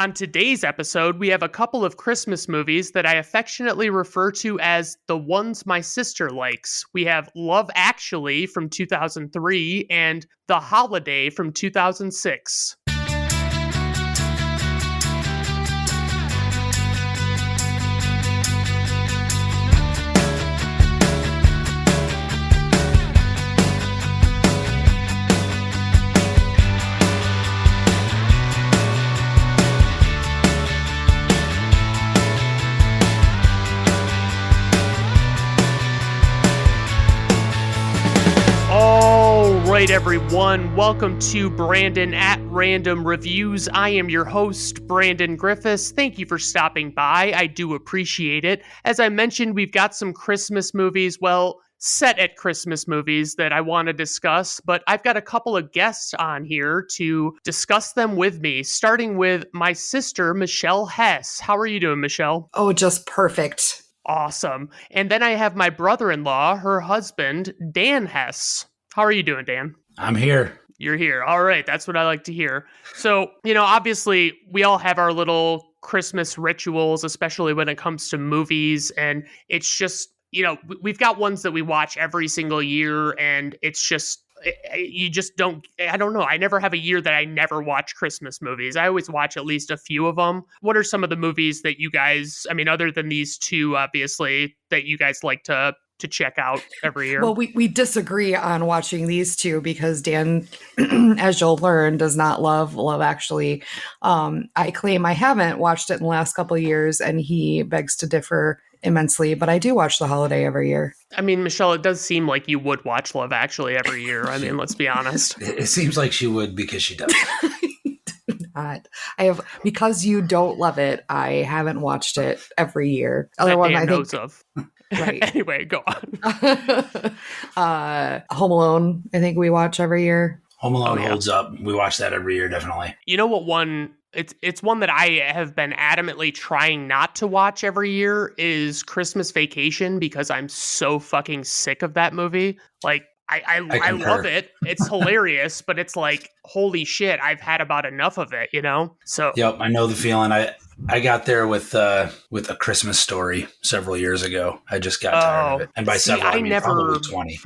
On today's episode, we have a couple of Christmas movies that I affectionately refer to as the ones my sister likes. We have Love Actually from 2003 and The Holiday from 2006. Right, everyone, welcome to Brandon at Random Reviews. I am your host, Brandon Griffiths. Thank you for stopping by. I do appreciate it. As I mentioned, we've got some Christmas movies, set at Christmas movies that I want to discuss, but I've got a couple of guests on here to discuss them with me, starting with my sister, Michelle Hess. How are you doing, Michelle? Oh, just perfect. Awesome. And then I have my brother-in-law, her husband, Dan Hess. How are you doing, Dan? I'm here. You're here. All right. That's what I like to hear. So, obviously we all have our little Christmas rituals, especially when it comes to movies. And it's just, we've got ones that we watch every single year. And it's just, you just don't, I don't know. I never have a year that I never watch Christmas movies. I always watch at least a few of them. What are some of the movies that you guys, other than these two, obviously, that you guys like to check out every year? Well, we disagree on watching these two because Dan, as you'll learn, does not love Actually. I claim I haven't watched it in the last couple of years, and he begs to differ immensely, but I do watch The Holiday every year. Michelle, it does seem like you would watch Love Actually every year. Let's be honest. It seems like she would because she does. Not. Because you don't love it, I haven't watched it every year. Other one I knows of. Right. Anyway, go on. Home Alone, I think we watch every year. Home Alone holds up. We watch that every year, definitely. You know what one? It's one that I have been adamantly trying not to watch every year is Christmas Vacation because I'm so fucking sick of that movie. I love it. It's hilarious, but it's like, holy shit, I've had about enough of it, So yep, I know the feeling. I got there with A Christmas Story several years ago. I just got tired of it, and by several, I mean probably 20.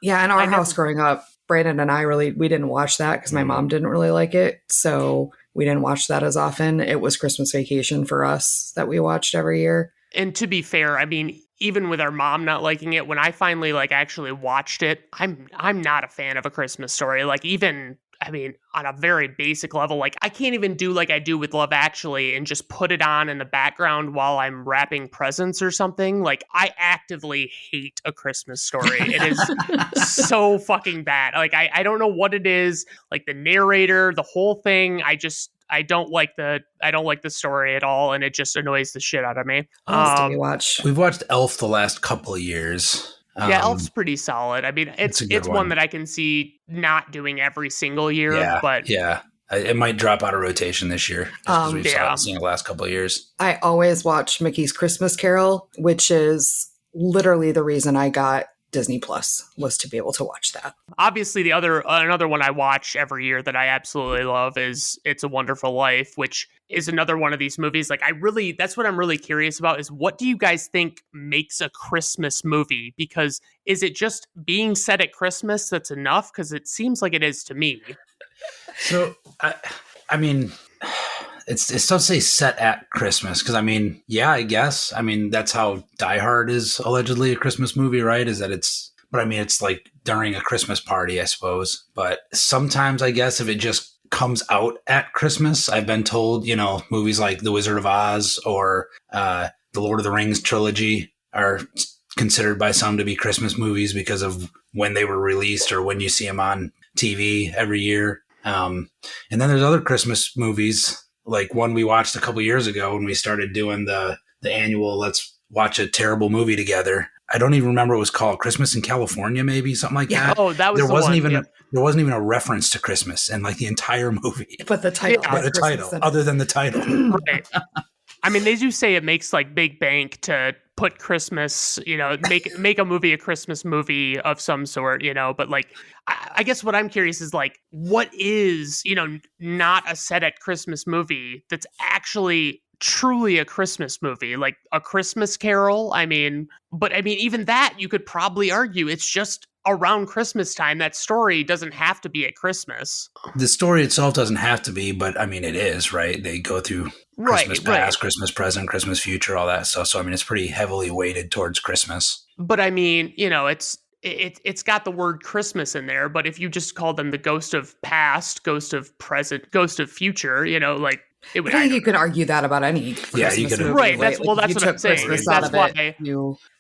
Yeah, in our house growing up, Brandon and I we didn't watch that because my mom didn't really like it, so we didn't watch that as often. It was Christmas Vacation for us that we watched every year. And to be fair, even with our mom not liking it, when I finally actually watched it, I'm not a fan of A Christmas Story. On a very basic level, I can't even do like I do with Love Actually and just put it on in the background while I'm wrapping presents or something. I actively hate A Christmas Story. It is so fucking bad. I don't know what it is. The narrator, the whole thing. I don't like the story at all, and it just annoys the shit out of me. We've watched Elf the last couple of years. Yeah, Elf's pretty solid. It's one that I can see not doing every single year. Yeah, but yeah, it might drop out of rotation this year because we've seen it the last couple of years. I always watch Mickey's Christmas Carol, which is literally the reason I got Disney Plus, was to be able to watch that. Obviously, another one I watch every year that I absolutely love is It's a Wonderful Life, which is another one of these movies. That's what I'm really curious about is what do you guys think makes a Christmas movie? Because is it just being set at Christmas that's enough? Because it seems like it is to me. So, it's tough to say set at Christmas because I guess. That's how Die Hard is allegedly a Christmas movie, right? It's like during a Christmas party, I suppose. But sometimes I guess if it just comes out at Christmas, I've been told, movies like The Wizard of Oz or the Lord of the Rings trilogy are considered by some to be Christmas movies because of when they were released or when you see them on TV every year. And then there's other Christmas movies, like one we watched a couple years ago when we started doing the annual let's watch a terrible movie together. I don't even remember what it was called. Christmas in California, maybe something like that. Oh, that was there wasn't even a reference to Christmas in the entire movie. But the title, other than the title. Right. I mean, they do say it makes like big bank to put Christmas, make a movie a Christmas movie of some sort, but like I guess what I'm curious is like what is, not a set at Christmas movie that's actually truly a Christmas movie, like A Christmas Carol. But even that you could probably argue it's just around Christmas time. That story doesn't have to be at Christmas. The story itself doesn't have to be, but it is, right? They go through Christmas past, Christmas present, Christmas future, all that stuff. So it's pretty heavily weighted towards Christmas. But it's got the word Christmas in there. But if you just call them the ghost of past, ghost of present, ghost of future, like it would. I think you could argue that about any Christmas movie, right? That's what I'm saying.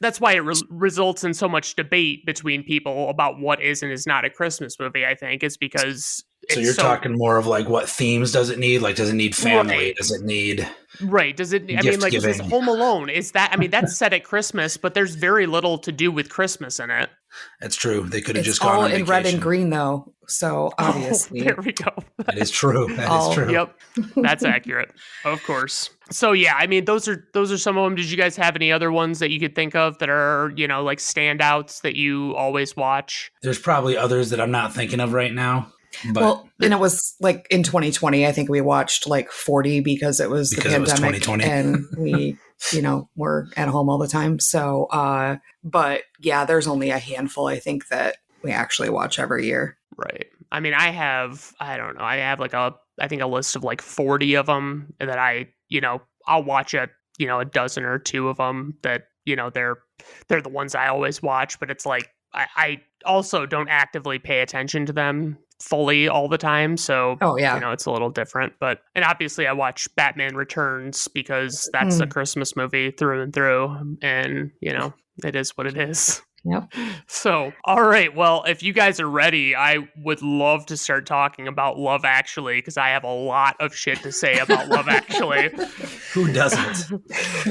That's why it results in so much debate between people about what is and is not a Christmas movie. I think is because. So you're talking more of like what themes does it need? Like, does it need family? Right. Does it need Does it? This is Home Alone. Is that? That's set at Christmas, but there's very little to do with Christmas in it. That's true. They could have just gone all on in vacation. red and green, though. So obviously, there we go. That is true. That is true. Yep, that's accurate. Of course. So yeah, those are some of them. Did you guys have any other ones that you could think of that are like standouts that you always watch? There's probably others that I'm not thinking of right now. But and it was like in 2020, I think we watched like 40 because it was the pandemic and we, were at home all the time. So, but yeah, there's only a handful, I think, that we actually watch every year. Right. I have like a list of like 40 of them that I'll watch a dozen or two of them that, they're the ones I always watch, but it's like, I also don't actively pay attention to them fully all the time, so it's a little different. And obviously I watch Batman Returns because that's a Christmas movie through and through, and it is what it is. Yep. So, all right. Well, if you guys are ready, I would love to start talking about Love Actually, because I have a lot of shit to say about Love Actually. Who doesn't?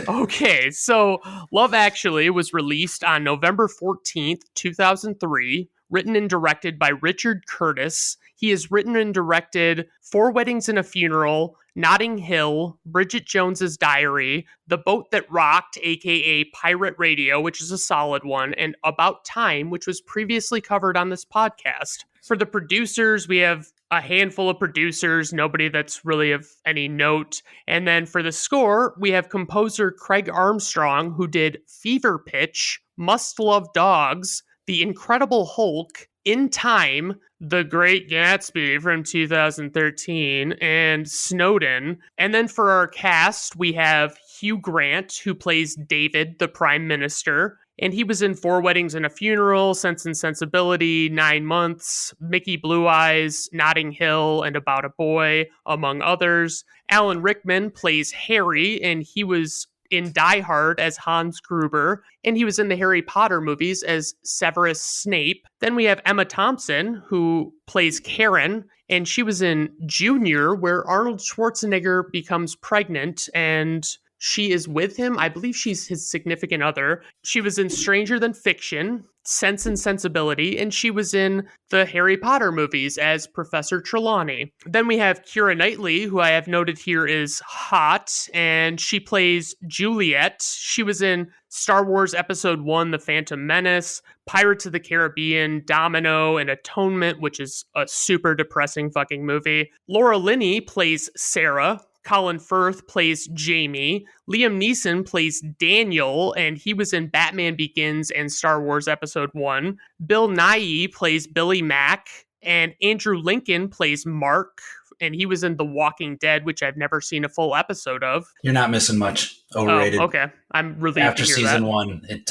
Okay. So, Love Actually was released on November 14th, 2003, written and directed by Richard Curtis. He has written and directed Four Weddings and a Funeral, Notting Hill, Bridget Jones's Diary, The Boat That Rocked, aka Pirate Radio, which is a solid one, and About Time, which was previously covered on this podcast. For the producers, we have a handful of producers, nobody that's really of any note. And then for the score, we have composer Craig Armstrong, who did Fever Pitch, Must Love Dogs, The Incredible Hulk, In Time, The Great Gatsby from 2013, and Snowden. And then for our cast, we have Hugh Grant, who plays David, the Prime Minister. And he was in Four Weddings and a Funeral, Sense and Sensibility, 9 Months, Mickey Blue Eyes, Notting Hill, and About a Boy, among others. Alan Rickman plays Harry, and he was in Die Hard as Hans Gruber, and he was in the Harry Potter movies as Severus Snape. Then we have Emma Thompson, who plays Karen, and she was in Junior, where Arnold Schwarzenegger becomes pregnant, and she is with him. I believe she's his significant other. She was in Stranger Than Fiction, Sense and Sensibility, and she was in the Harry Potter movies as Professor Trelawney. Then we have Keira Knightley, who I have noted here is hot, and she plays Juliet. She was in Star Wars Episode 1, The Phantom Menace, Pirates of the Caribbean, Domino, and Atonement, which is a super depressing fucking movie. Laura Linney plays Sarah. Colin Firth plays Jamie. Liam Neeson plays Daniel, and he was in Batman Begins and Star Wars Episode 1. Bill Nighy plays Billy Mack, and Andrew Lincoln plays Mark, and he was in The Walking Dead, which I've never seen a full episode of. You're not missing much. Overrated. Oh, okay. I'm relieved After to hear season that. 1, it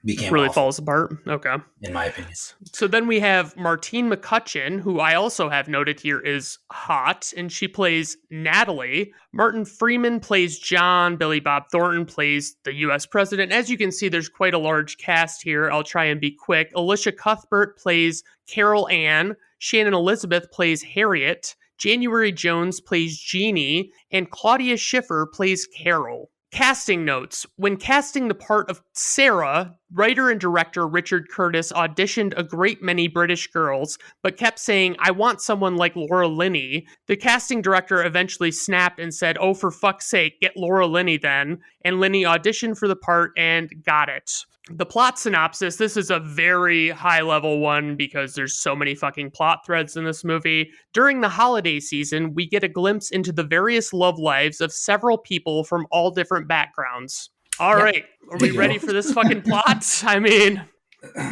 became really awful, falls apart. Okay. in my opinion. So then we have Martine McCutcheon, who I also have noted here is hot, and she plays Natalie. Martin Freeman plays John. Billy Bob Thornton plays the U.S. president. As you can see, there's quite a large cast here. I'll try and be quick. Alicia Cuthbert plays Carol Ann. Shannon Elizabeth plays Harriet. January Jones plays Jeannie, and Claudia Schiffer plays Carol. Casting notes. When casting the part of Sarah, writer and director Richard Curtis auditioned a great many British girls, but kept saying, I want someone like Laura Linney. The casting director eventually snapped and said, oh, for fuck's sake, get Laura Linney then. And Linney auditioned for the part and got it. The plot synopsis, this is a very high level one because there's so many fucking plot threads in this movie. During the holiday season, we get a glimpse into the various love lives of several people from all different backgrounds. All right, are we ready for this fucking plot? I mean,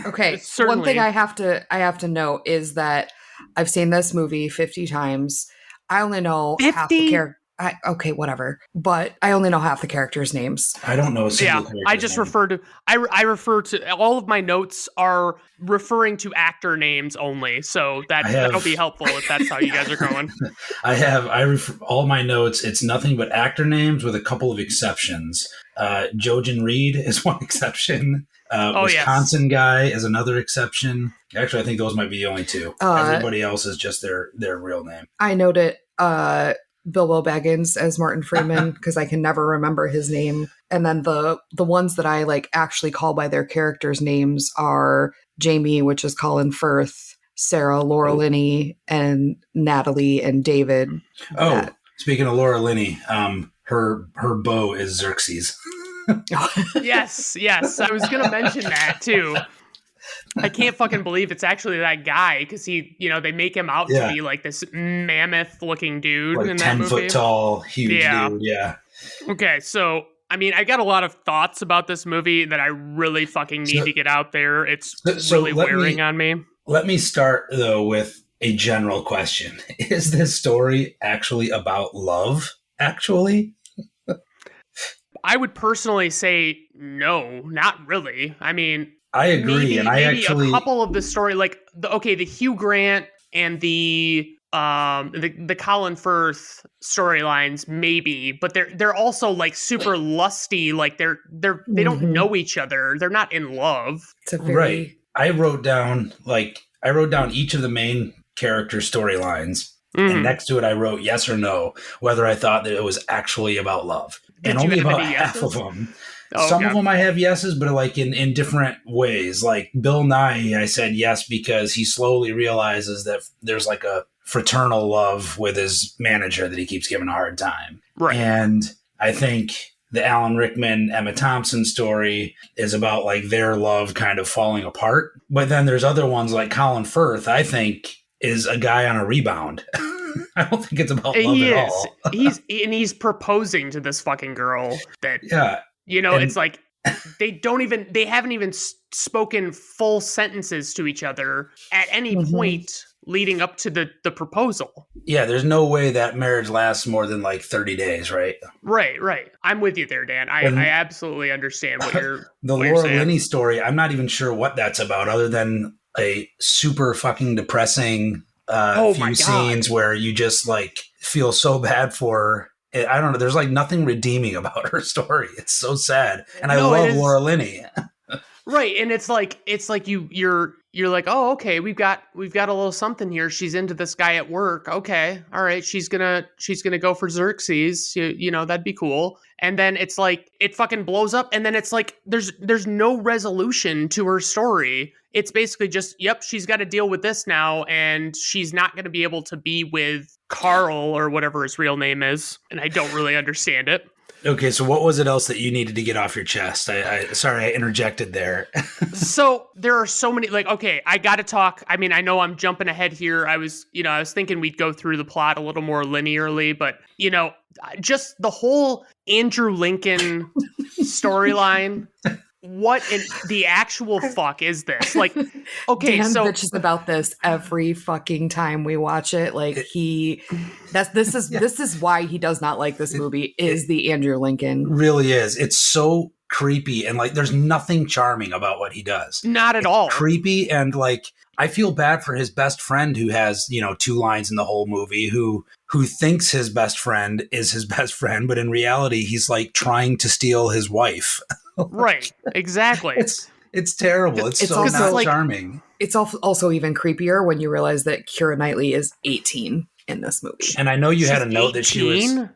okay. certainly. One thing I have to note is that I've seen this movie 50 times. I only know half the 50? character. Okay, whatever. But I only know half the characters' names. I don't know a single Yeah, character's I just name. refer to I refer to all of my notes are referring to actor names only, so that'll be helpful if that's how you guys are going. All my notes, it's nothing but actor names with a couple of exceptions. Jojen Reed is one exception. Wisconsin guy is another exception. Actually, I think those might be the only two. Everybody else is just their real name. I noted Bilbo Baggins as Martin Freeman because I can never remember his name. And then the ones that I like actually call by their characters' names are Jamie, which is Colin Firth, Sarah, Laura Linney, and Natalie and David. Speaking of Laura Linney, her beau is Xerxes. Yes. I was gonna mention that too. I can't fucking believe it's actually that guy because they make him out to be like this mammoth looking dude like in that 10 foot tall, huge dude. Yeah. Okay, so I mean, I got a lot of thoughts about this movie that I really fucking need to get out there. It's really wearing on me. Let me start though with a general question. Is this story actually about love? Actually? I would personally say no, not really. I mean, I agree, and maybe a couple of the story, like the Hugh Grant and the Colin Firth storylines, maybe, but they're also like super lusty, like they don't know each other, they're not in love. It's a very... Right. I wrote down each of the main character storylines, and next to it I wrote yes or no, whether I thought that it was actually about love. And only about half of them. Some of them I have yeses, but like in different ways. Like Bill Nye, I said yes because he slowly realizes that there's like a fraternal love with his manager that he keeps giving a hard time. Right. And I think the Alan Rickman, Emma Thompson story is about like their love kind of falling apart. But then there's other ones like Colin Firth, I think, is a guy on a rebound. I don't think it's about love at all. He's proposing to this fucking girl that it's like they haven't even spoken full sentences to each other at any point leading up to the proposal. Yeah, there's no way that marriage lasts more than like 30 days, right? Right. I'm with you there, Dan. I absolutely understand what you're the what Laura you're Linney story. I'm not even sure what that's about other than a super fucking depressing few scenes where you just like feel so bad for her. I don't know. There's like nothing redeeming about her story. It's so sad, and I love Laura Linney. Right, and it's like you're like, oh, okay, we've got a little something here. She's into this guy at work. Okay, all right, she's gonna go for Xerxes. You know, that'd be cool. And then it's like it fucking blows up, and then it's like there's no resolution to her story. It's basically just, yep, she's got to deal with this now, and she's not going to be able to be with Carl or whatever his real name is, and I don't really understand it. Okay, so what was it else that you needed to get off your chest? Sorry, I interjected there. So there are so many, like, okay, I got to talk. I mean, I know I'm jumping ahead here. I was thinking we'd go through the plot a little more linearly, but, just the whole Andrew Lincoln storyline. What in the actual fuck is this? Like, okay, Dan so bitches about this every fucking time we watch it. Like this is why he does not like this movie. Is the Andrew Lincoln really is? It's so creepy and like there's nothing charming about what he does. Not at all. Creepy and like I feel bad for his best friend who has 2 lines in the whole movie who thinks his best friend is his best friend, but in reality he's like trying to steal his wife. Right, exactly. It's terrible. It's so not charming. It's also even creepier when you realize that Keira Knightley is 18 in this movie. And I know you had a note 18? That she was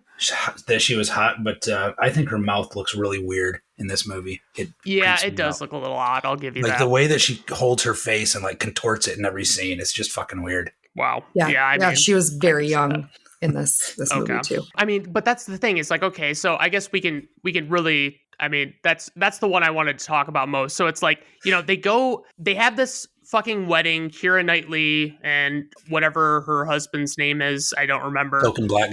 that she was hot, but I think her mouth looks really weird in this movie. It does look a little odd. I'll give you like that. the way that she holds her face and like contorts it in every scene. It's just fucking weird. Wow. Yeah. I mean, she was very young in this movie too. I mean, but that's the thing. It's like, okay, so I guess we can really, I mean, that's the one I wanted to talk about most. So it's like, they have this fucking wedding, Keira Knightley and whatever her husband's name is, I don't remember. Token black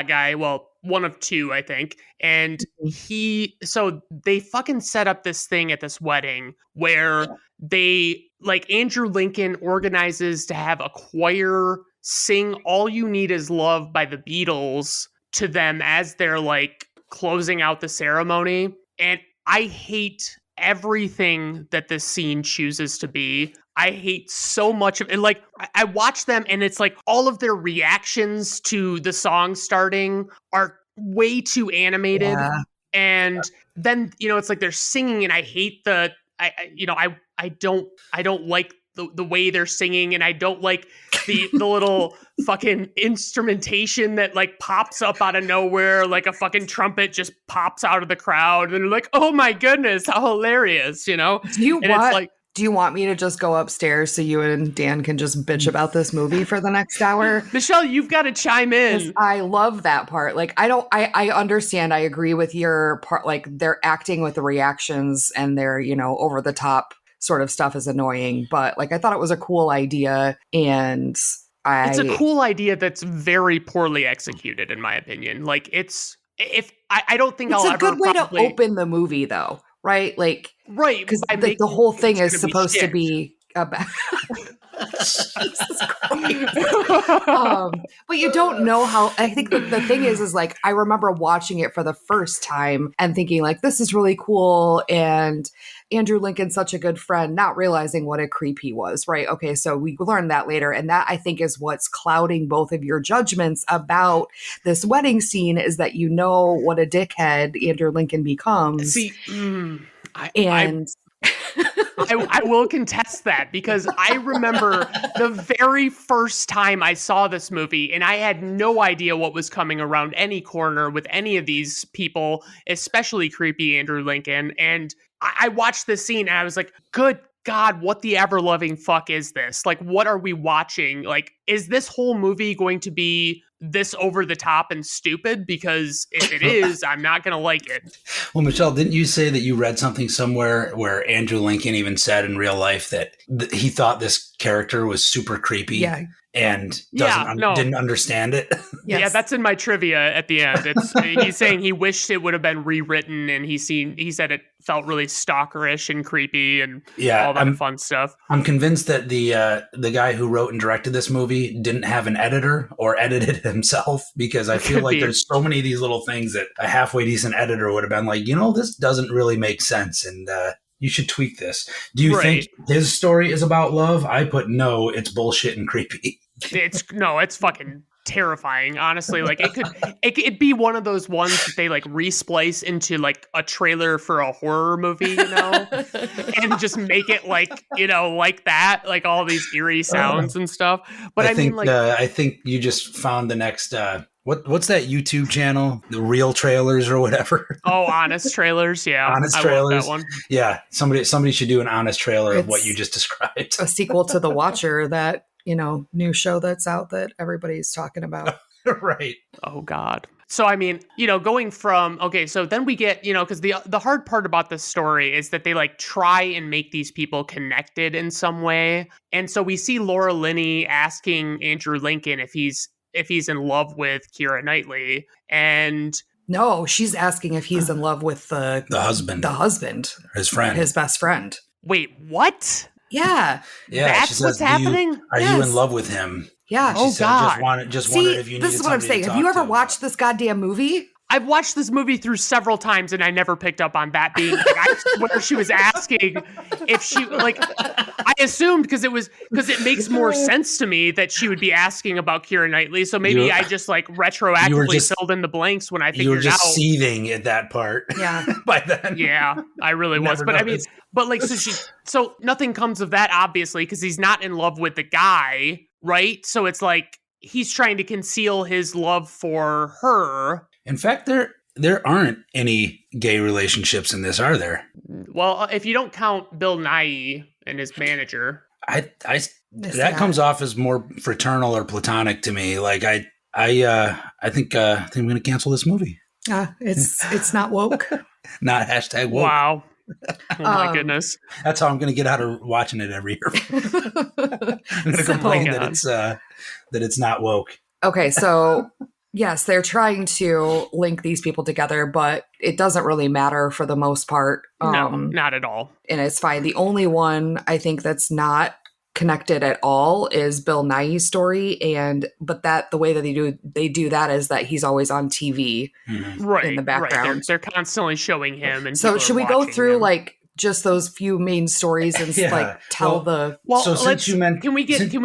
guy. Well, one of two, I think. And so they fucking set up this thing at this wedding where they, like, Andrew Lincoln organizes to have a choir sing All You Need Is Love by the Beatles to them as they're like closing out the ceremony. And I hate everything that this scene chooses to be. I hate so much of it. Like, I watch them and it's like all of their reactions to the song starting are way too animated. Yeah. And then, it's like they're singing and I hate I don't like the way they're singing, and I don't like the little fucking instrumentation that like pops up out of nowhere, like a fucking trumpet just pops out of the crowd, and they're like, "Oh my goodness, how hilarious!" Do you want me to just go upstairs so you and Dan can just bitch about this movie for the next hour? Michelle, you've got to chime in. I love that part. Like, I understand. I agree with your part. Like, they're acting with the reactions and they're, over the top sort of stuff is annoying. But like, I thought it was a cool idea, and it's a cool idea that's very poorly executed, in my opinion. Like, I don't think it's a good way to open the movie, though. Right? Like, right. Because the whole thing is supposed to be about. Jesus Christ. But you don't know how. I think the thing is like, I remember watching it for the first time and thinking like, this is really cool. And Andrew Lincoln's such a good friend, not realizing what a creep he was. Right. Okay. So we learned that later. And that, I think, is what's clouding both of your judgments about this wedding scene, is that what a dickhead Andrew Lincoln becomes. See, I will contest that, because I remember the very first time I saw this movie and I had no idea what was coming around any corner with any of these people, especially creepy Andrew Lincoln. And I watched this scene and I was like, good God, what the ever loving fuck is this? Like, what are we watching? Like, is this whole movie going to be this over the top and stupid? Because if it is, I'm not going to like it. Well, Michelle, didn't you say that you read something somewhere where Andrew Lincoln even said in real life that he thought this character was super creepy? Yeah. And didn't understand it. Yes. Yeah, that's in my trivia at the end. He's saying he wished it would have been rewritten, and he said it felt really stalkerish and creepy and all that fun stuff. I'm convinced that the guy who wrote and directed this movie didn't have an editor or edited it himself, because I feel like there's so many of these little things that a halfway decent editor would have been like, this doesn't really make sense, and you should tweak this. Do you think his story is about love? I put no, it's bullshit and creepy. It's fucking terrifying, honestly. Like, it could be one of those ones that they like resplice into like a trailer for a horror movie, and just make it like, like that, like all these eerie sounds and stuff. But I think you just found the next what's that YouTube channel? The Real Trailers or whatever. Oh, Honest Trailers, yeah. Honest Trailers. That one. Yeah, somebody should do an honest trailer of what you just described. A sequel to The Watcher, that new show that's out that everybody's talking about. Right. Oh God. So, I mean, going from, okay, so then we get, because the hard part about this story is that they like try and make these people connected in some way. And so we see Laura Linney asking Andrew Lincoln if he's in love with Keira Knightley, and no, she's asking if he's in love with the husband, his best friend. Wait, what? Yeah. That's what's happening. Are you in love with him? Yeah. She said, God. Wondered if you. This is what I'm saying. Have you ever watched this goddamn movie? I've watched this movie through several times, and I never picked up on that being. Like, I swear she was asking if she I assumed because it makes more sense to me that she would be asking about Keira Knightley. So maybe I just like retroactively filled in the blanks when I figured out. You were just seething at that part. Yeah. By then. Yeah, I really was. But noticed. I mean, so nothing comes of that, obviously, because he's not in love with the guy, right? So it's like, he's trying to conceal his love for her. In fact, there aren't any gay relationships in this, are there? Well, if you don't count Bill Nighy and his manager. That comes off as more fraternal or platonic to me. Like I think I'm going to cancel this movie. It's not woke. Not hashtag woke. Wow. Oh my goodness. That's how I'm going to get out of watching it every year. I'm going to complain that it's not woke. Okay, so yes, they're trying to link these people together, but it doesn't really matter for the most part. No, not at all. And it's fine. The only one I think that's not connected at all is Bill Nighy's story, but the way that they do that is that he's always on TV, right, in the background. Right. They're constantly showing him, and so should we go through him. Like just those few main stories and tell the? Well, so since you meant, can we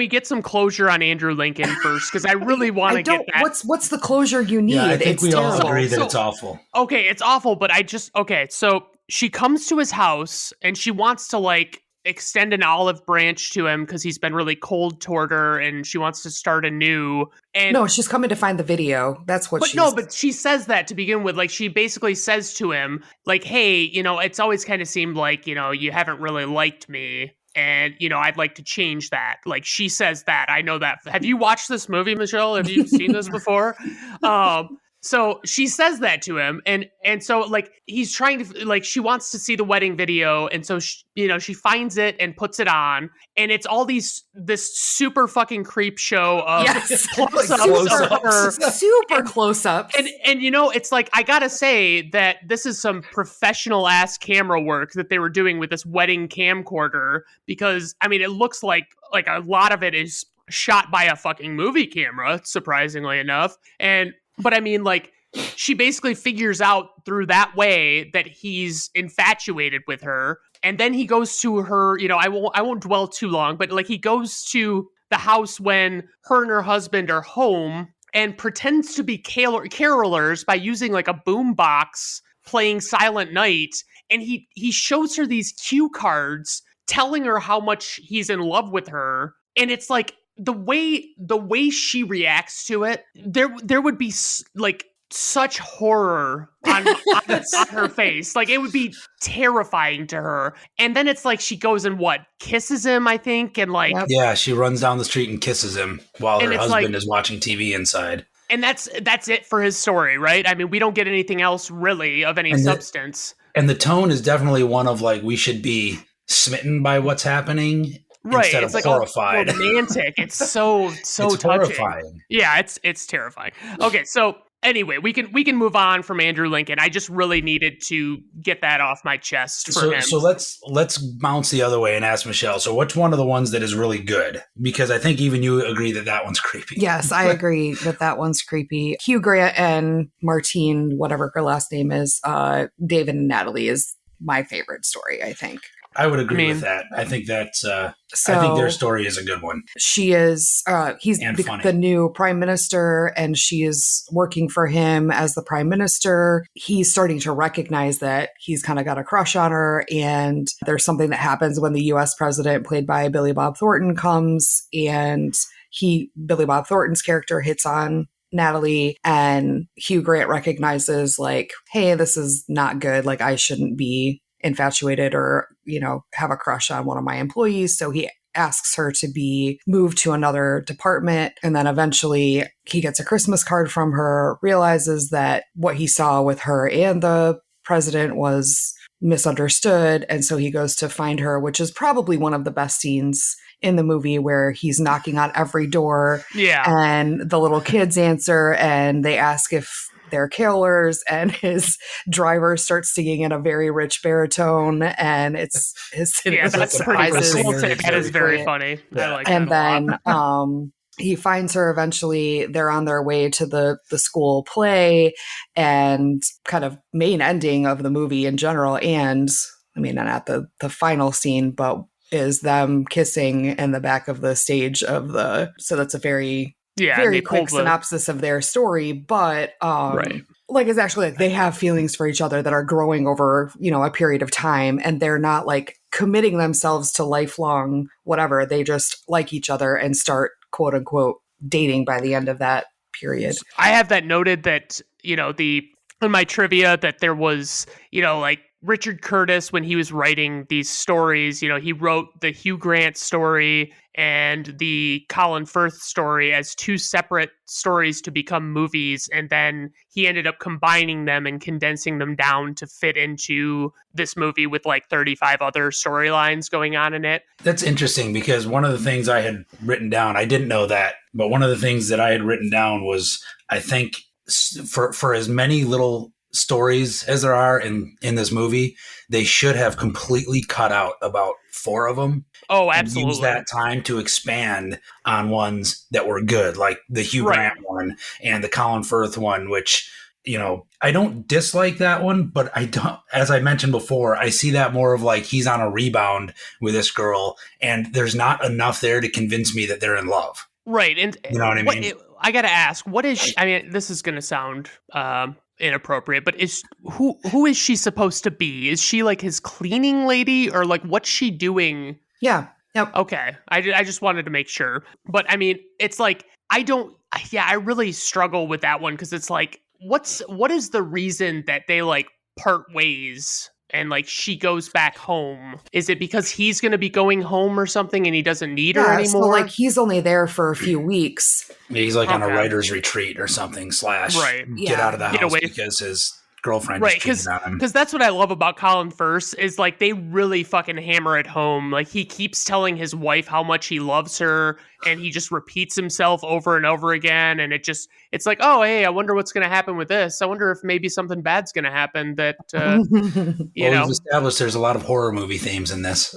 get some closure on Andrew Lincoln first? Because I really want to get that. What's the closure you need? Yeah, I think we all agree that so, it's awful. Okay, it's awful, but so she comes to his house and she wants to like extend an olive branch to him because he's been really cold toward her and she wants to start anew. And no, she's coming to find the video. That's what but she says that to begin with. Like, she basically says to him, like, hey, it's always kind of seemed like, you haven't really liked me. And, I'd like to change that. Like, she says that. I know that. Have you watched this movie, Michelle? Have you seen this before? So she says that to him, and so like he's trying to like she wants to see the wedding video, and so she finds it and puts it on, and it's all this super fucking creep show of close-ups, super close-ups, and it's like I gotta say that this is some professional ass camera work that they were doing with this wedding camcorder, because I mean it looks like a lot of it is shot by a fucking movie camera, surprisingly enough, But I mean, like, she basically figures out through that way that he's infatuated with her. And then he goes to her, I won't dwell too long, but like he goes to the house when her and her husband are home and pretends to be carolers by using like a boombox playing Silent Night. And he shows her these cue cards telling her how much he's in love with her. And it's like, the way she reacts to it, there would be like such horror on her face. Like, it would be terrifying to her. And then it's like she goes and kisses him, I think, and like yeah, she runs down the street and kisses him while her husband is watching TV inside. And that's it for his story, right? I mean, we don't get anything else really of any substance. And the tone is definitely one of like, we should be smitten by what's happening. Right, instead it's of like horrified. Romantic. It's so it's touching. Horrifying. Yeah, it's terrifying. Okay, so anyway, we can move on from Andrew Lincoln. I just really needed to get that off my chest for him. So let's bounce the other way and ask Michelle. So which one of the ones that is really good? Because I think even you agree that one's creepy. Yes, I agree that one's creepy. Hugh Grant and Martine, whatever her last name is, David and Natalie is my favorite story, I think. I would agree with that. I think that's. I think their story is a good one. She is. He's the new prime minister, and she is working for him as the prime minister. He's starting to recognize that he's kind of got a crush on her, and there's something that happens when the U.S. president, played by Billy Bob Thornton, comes, and Billy Bob Thornton's character hits on Natalie, and Hugh Grant recognizes like, hey, this is not good. Like, I shouldn't be infatuated or, have a crush on one of my employees. So he asks her to be moved to another department. And then eventually he gets a Christmas card from her, realizes that what he saw with her and the president was misunderstood. And so he goes to find her, which is probably one of the best scenes in the movie, where he's knocking on every door. Yeah. And the little kids answer and they ask if they're carolers, and his driver starts singing in a very rich baritone, and it's his that's pretty cool. That is very funny. Yeah. I like and that then he finds her eventually. They're on their way to the school play, and kind of main ending of the movie in general, and I mean not the final scene, but is them kissing in the back of the stage of so that's a very quick synopsis of their story, but like it's actually like they have feelings for each other that are growing over, a period of time, and they're not like committing themselves to lifelong whatever. They just like each other and start quote unquote dating by the end of that period. I have that noted that, in my trivia that there was, like Richard Curtis, when he was writing these stories, he wrote the Hugh Grant story and the Colin Firth story as two separate stories to become movies. And then he ended up combining them and condensing them down to fit into this movie with like 35 other storylines going on in it. That's interesting because one of the things I had written down, I didn't know that, but one of the things that I had written down was, I think for as many little stories as there are in this movie, they should have completely cut out about 4 of them. Oh, absolutely. And use that time to expand on ones that were good, like the Hugh Grant one and the Colin Firth one, which, I don't dislike that one, but I don't, as I mentioned before, I see that more of like he's on a rebound with this girl and there's not enough there to convince me that they're in love. Right. And you know what I mean? I got to ask, what is she, I mean, this is going to sound inappropriate, but who is she supposed to be? Is she like his cleaning lady or like what's she doing? Yeah. Yep. Okay. I just wanted to make sure. But I mean, it's like, I really struggle with that one because it's like, what is the reason that they like part ways and like she goes back home? Is it because he's going to be going home or something and he doesn't need her anymore? So like he's only there for a few weeks. He's like on a writer's retreat or something / get out of the house because his girlfriend is cheating on him. Because that's what I love about Colin Firth is like they really fucking hammer it home. Like he keeps telling his wife how much he loves her and he just repeats himself over and over again. And it's like, oh, hey, I wonder what's going to happen with this. I wonder if maybe something bad's going to happen that, we've established there's a lot of horror movie themes in this.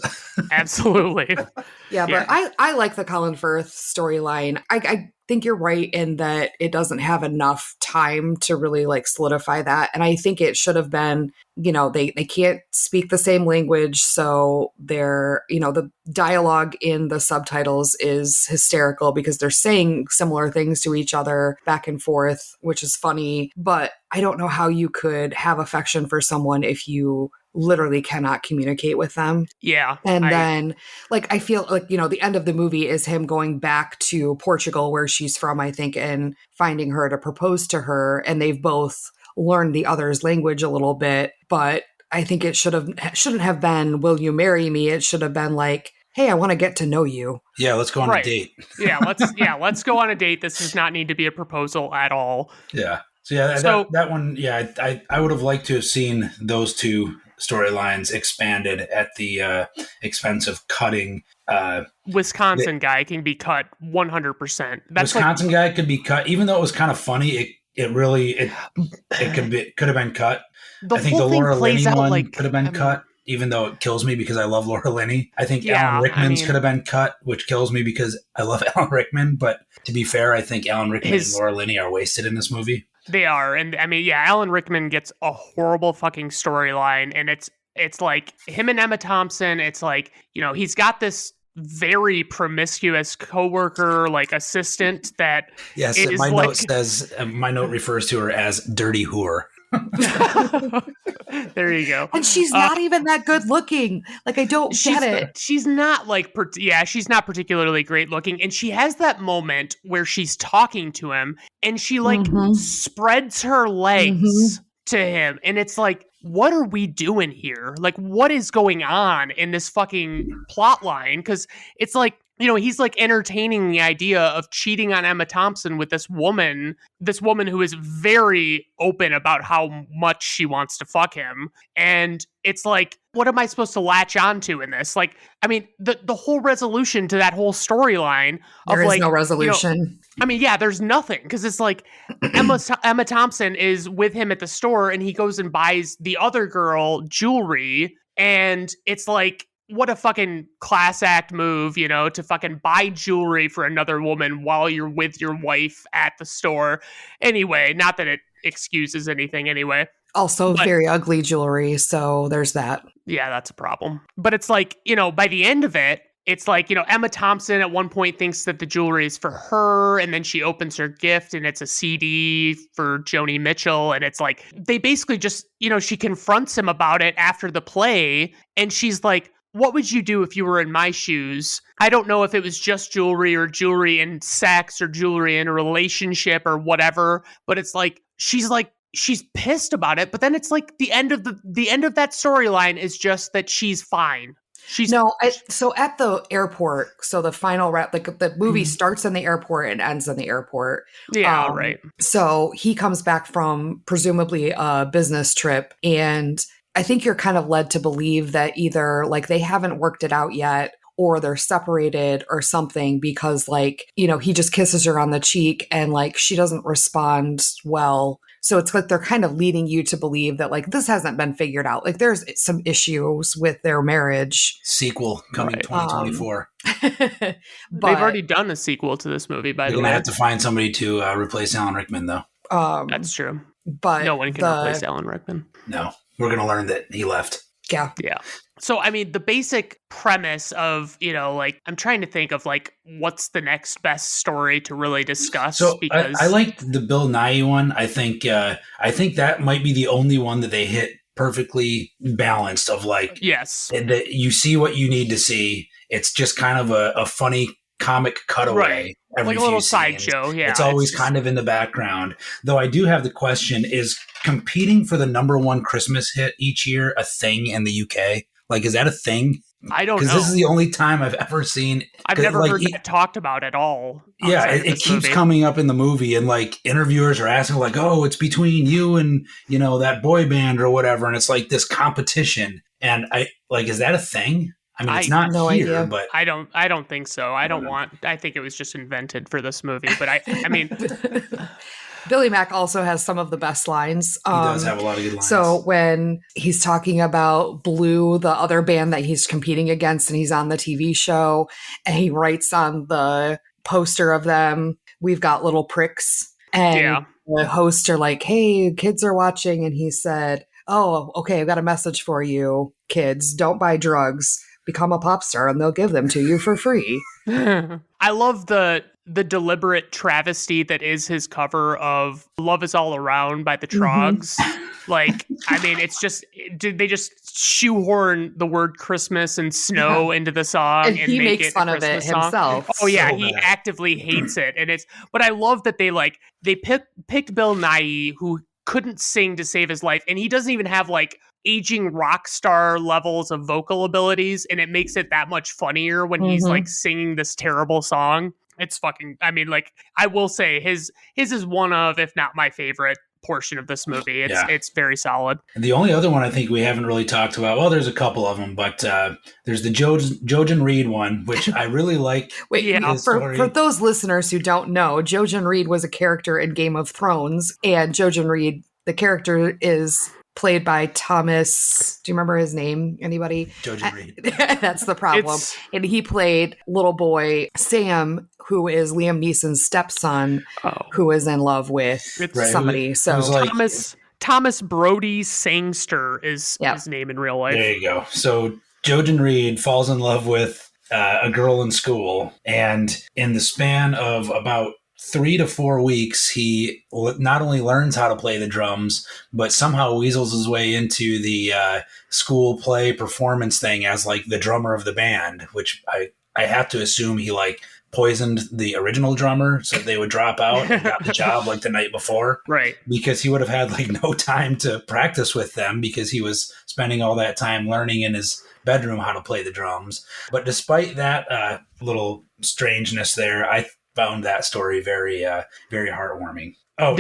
Absolutely. But I like the Colin Firth storyline. I think you're right in that it doesn't have enough time to really like solidify that. And I think it should have been, they can't speak the same language. So they're, the dialogue in the subtitles is hysterical because they're saying similar things to each other back and forth, which is funny. But I don't know how you could have affection for someone if you literally cannot communicate with them. Yeah. And then like, I feel like, the end of the movie is him going back to Portugal where she's from, I think, and finding her to propose to her. And they've both learned the other's language a little bit, but I think it shouldn't have been, will you marry me? It should have been like, hey, I want to get to know you. Yeah. Let's go on a date. Let's go on a date. This does not need to be a proposal at all. Yeah. That one, I would have liked to have seen those two storylines expanded at the expense of cutting. Wisconsin guy can be cut 100%. Wisconsin guy could be cut, even though it was kind of funny. It could have been cut. I think the Laura Linney one could have been cut, even though it kills me because I love Laura Linney. I think Alan Rickman's could have been cut, which kills me because I love Alan Rickman. But to be fair, I think Alan Rickman and Laura Linney are wasted in this movie. They are. And I mean, Alan Rickman gets a horrible fucking storyline. And it's like him and Emma Thompson. It's like, he's got this very promiscuous coworker, like assistant that. Yes, my note refers to her as dirty whore. There you go. And she's not even that good looking. Like, I don't get it. She's not like, she's not particularly great looking. And she has that moment where she's talking to him and she like spreads her legs to him. And it's like, what are we doing here? Like, what is going on in this fucking plot line? Because it's like, he's like entertaining the idea of cheating on Emma Thompson with this woman who is very open about how much she wants to fuck him. And it's like, what am I supposed to latch onto in this? Like, I mean, the whole resolution to that whole storyline there is no resolution. There's nothing because it's like Emma Thompson is with him at the store and he goes and buys the other girl jewelry. And it's like, what a fucking class act move, to fucking buy jewelry for another woman while you're with your wife at the store. Anyway, not that it excuses anything anyway. Also very ugly jewelry, so there's that. Yeah, that's a problem. But it's like, by the end of it, it's like, Emma Thompson at one point thinks that the jewelry is for her, and then she opens her gift and it's a CD for Joni Mitchell. And it's like, they basically just, she confronts him about it after the play. And she's like, what would you do if you were in my shoes? I don't know if it was just jewelry or jewelry and sex or jewelry in a relationship or whatever, but it's like she's pissed about it, but then it's like the end of that storyline is just that she's fine. So at the airport, so the final wrap, like the movie starts in the airport and ends in the airport. Yeah, right. So he comes back from presumably a business trip, and I think you're kind of led to believe that either like they haven't worked it out yet or they're separated or something, because like, he just kisses her on the cheek and like she doesn't respond well. So it's like they're kind of leading you to believe that like this hasn't been figured out. Like there's some issues with their marriage. Sequel coming 2024. They've already done a sequel to this movie, by the way. They're going to have to find somebody to replace Alan Rickman, though. That's true. But no one can replace Alan Rickman. No. We're going to learn that he left. Yeah. Yeah. So, I mean, the basic premise of, like, I'm trying to think of, like, what's the next best story to really discuss. So, because I like the Bill Nighy one. I think that might be the only one that they hit perfectly balanced of, like, yes, that you see what you need to see. It's just kind of a funny comic cutaway. Right. Every like a little few sideshow. Yeah. It's always kind of in the background. Though I do have the question, is competing for the number one Christmas hit each year a thing in the UK? Like, is that a thing? I don't know. Because this is the only time I've ever seen. I've never heard that talked about at all. Yeah, it keeps coming up in the movie, and like interviewers are asking, like, "Oh, it's between you and that boy band or whatever," and it's like this competition. And I like, is that a thing? I mean, it's not no here, idea. but I don't think so. I think it was just invented for this movie. But I mean. Billy Mack also has some of the best lines. He does have a lot of good lines. So when he's talking about Blue, the other band that he's competing against, and he's on the TV show, and he writes on the poster of them, "We've got little pricks." And the hosts are like, "Hey, kids are watching." And he said, "Oh, okay, I've got a message for you, kids. Don't buy drugs. Become a pop star, and they'll give them to you for free." I love the deliberate travesty that is his cover of Love Is All Around by the Trogs. Like, I mean, it's just, did they just shoehorn the word Christmas and snow into the song and he make makes it fun a of it Christmas song? himself. Oh yeah, So he bad. actively hates it. And but I love that they picked Bill Nighy, who couldn't sing to save his life. And he doesn't even have like aging rock star levels of vocal abilities. And it makes it that much funnier when he's like singing this terrible song. It's fucking, I mean, like, I will say his is one of, if not my favorite portion of this movie. It's very solid. The only other one I think we haven't really talked about, well, there's a couple of them, but there's the Jojen Reed one, which I really like. Wait, for those listeners who don't know, Jojen Reed was a character in Game of Thrones, and Jojen Reed, the character, is played by Thomas. Do you remember his name? Anybody? Jojen Reed. That's the problem. And he played little boy Sam, who is Liam Neeson's stepson, who is in love with somebody. So Thomas Brody Sangster is his name in real life. There you go. So Jojen Reed falls in love with a girl in school, and in the span of about 3 to 4 weeks, he not only learns how to play the drums, but somehow weasels his way into the school play performance thing as like the drummer of the band, which I have to assume he like poisoned the original drummer so they would drop out and got the job like the night before. Right. Because he would have had like no time to practice with them because he was spending all that time learning in his bedroom how to play the drums. But despite that little strangeness there, I found that story very, very heartwarming. Oh,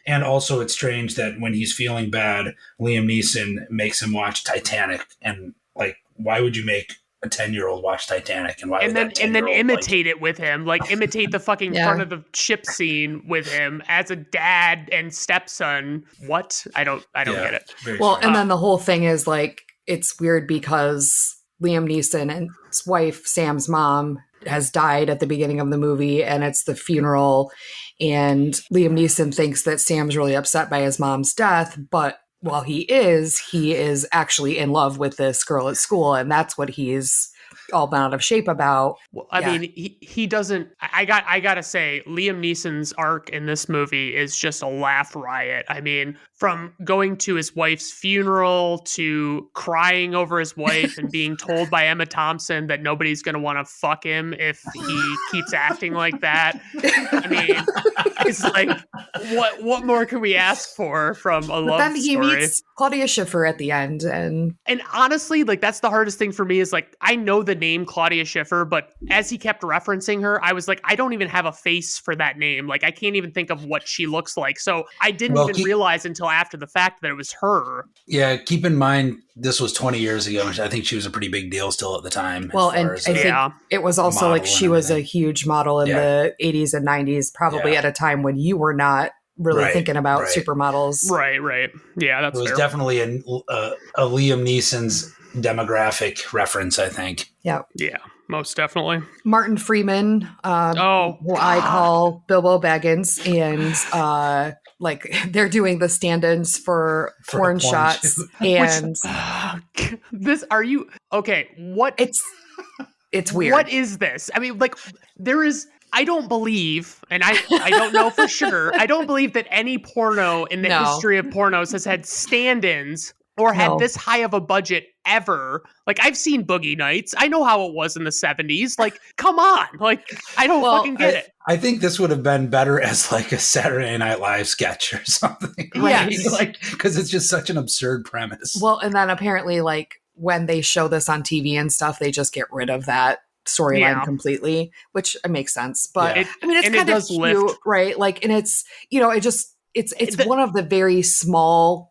and also it's strange that when he's feeling bad, Liam Neeson makes him watch Titanic, and like, why would you make a 10-year-old watch Titanic, and then imitate it with him, like imitate the fucking front of the ship scene with him as a dad and stepson? What? I don't get it. Well, and then the whole thing is like, it's weird because Liam Neeson and his wife, Sam's mom, has died at the beginning of the movie, and it's the funeral, and Liam Neeson thinks that Sam's really upset by his mom's death, but while he is actually in love with this girl at school, and that's what he's all bent out of shape about. Well, I mean, he doesn't. I gotta say, Liam Neeson's arc in this movie is just a laugh riot. I mean, from going to his wife's funeral to crying over his wife and being told by Emma Thompson that nobody's gonna want to fuck him if he keeps acting like that. I mean, it's like, what more can we ask for from a love Then he story? meets Claudia Schiffer at the end, and honestly, like, that's the hardest thing for me is, like, I know the name Claudia Schiffer, but as he kept referencing her, I was like, I don't even have a face for that name. Like, I can't even think of what she looks like. So I didn't even realize until after the fact that it was her. Yeah, keep in mind, this was 20 years ago. I think she was a pretty big deal still at the time. Well, and I think it was also like she was a huge model in the 80s and 90s, probably at a time when you were not really thinking about supermodels. Right. Yeah, that's fair. It was definitely a Liam Neeson's demographic reference, I think. Yeah, most definitely. Martin Freeman, who I call Bilbo Baggins, and like they're doing the stand-ins for porn shots, and this are you okay? What it's weird. What is this? I mean, like, there is. I don't believe, and I don't know for sure, I don't believe that any porno in the history of pornos has had stand-ins or had this high of a budget ever. Like, I've seen Boogie Nights. I know how it was in the 70s. Like, come on. Like, I don't fucking get it. I think this would have been better as like a Saturday Night Live sketch or something. Right. Like, because it's just such an absurd premise. Well, and then apparently, like, when they show this on TV and stuff, they just get rid of that storyline completely, which makes sense. But I mean, it's kind of cute, right? Like, and it's, you know, it's one of the very small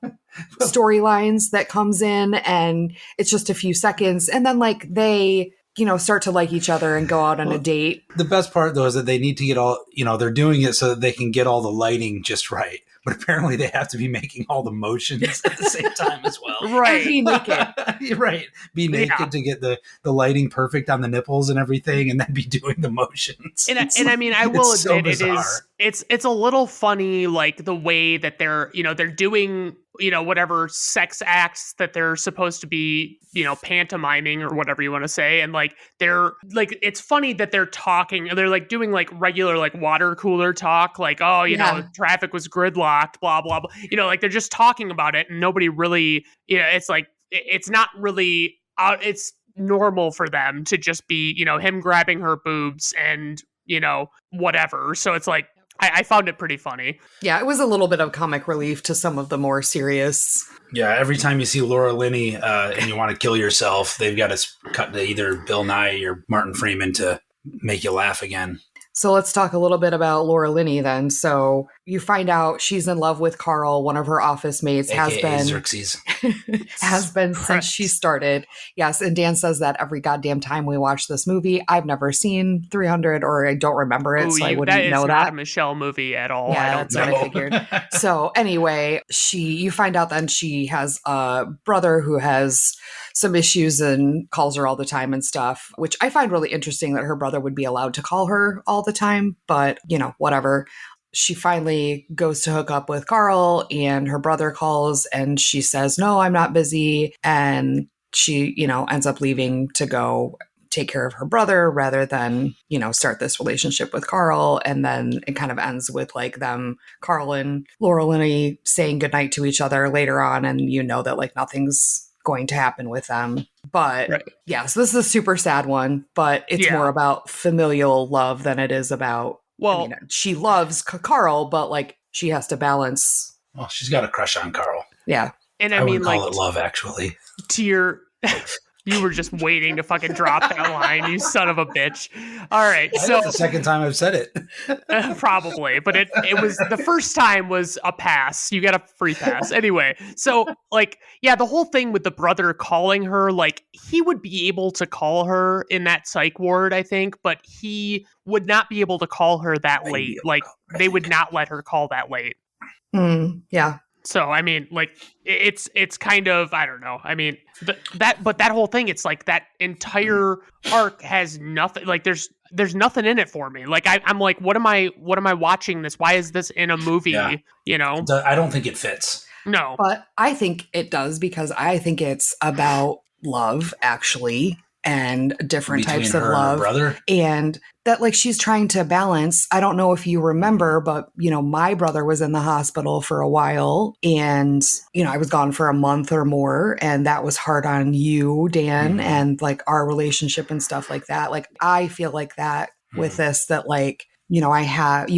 storylines that comes in, and it's just a few seconds, and then like they, you know, start to like each other and go out on a date. The best part though is that they need to get all, you know, they're doing it so that they can get all the lighting just right. But apparently they have to be making all the motions at the same time as well. Right. Be naked. Right. Be naked to get the lighting perfect on the nipples and everything, and then be doing the motions. And I mean, I will admit it's a little funny, like the way that they're doing, you know, whatever sex acts that they're supposed to be, you know, pantomiming or whatever you want to say. And like, they're like, it's funny that they're talking, they're like doing like regular, like water cooler talk, like, oh, you know, traffic was gridlocked, blah, blah, blah. You know, like they're just talking about it and nobody really, you know, it's like, it's not really, it's normal for them to just be, you know, him grabbing her boobs and, you know, whatever. So it's like, I found it pretty funny. Yeah, it was a little bit of comic relief to some of the more serious. Yeah, every time you see Laura Linney and you want to kill yourself, they've got to cut to either Bill Nye or Martin Freeman to make you laugh again. So let's talk a little bit about Laura Linney then. So you find out she's in love with Carl, one of her office mates, AKA has been Xerxes. has been since she started. Yes, and Dan says that every goddamn time we watch this movie. I've never seen 300, or I don't remember it, so I wouldn't know that. That is not a Michelle movie at all. Yeah, that's what I figured. So anyway, you find out then she has a brother who has some issues and calls her all the time and stuff, which I find really interesting that her brother would be allowed to call her all the time, but you know, whatever. She finally goes to hook up with Carl and her brother calls and she says, no, I'm not busy. And she, you know, ends up leaving to go take care of her brother rather than, you know, start this relationship with Carl. And then it kind of ends with like them, Carl and Laura Linney, saying goodnight to each other later on. And you know that like nothing's going to happen with them. But yeah, so this is a super sad one, but it's more about familial love than it is about, well, I mean, she loves Carl, but like she has to balance. Well, she's got a crush on Carl. Yeah. And I mean, call it love, actually. To your... You were just waiting to fucking drop that line, you son of a bitch. All right, so that's the second time I've said it. Probably, but it was the first time was a pass. You get a free pass anyway. So like, yeah, the whole thing with the brother calling her, like he would be able to call her in that psych ward, I think, but he would not be able to call her that late. Like they would not let her call that late. Yeah. So, I mean, like, it's kind of, I don't know. I mean, but that whole thing, it's like that entire arc has nothing, like, there's nothing in it for me. Like, I'm like, what am I watching this? Why is this in a movie? Yeah. You know? I don't think it fits. No. But I think it does because I think it's about love, actually. and different Between types of her and her love. brother? And that like she's trying to balance. I don't know if you remember, but my brother was in the hospital for a while, and I was gone for a month or more, and that was hard on you, Dan, and like our relationship and stuff like that. Like I feel like that with this, that like you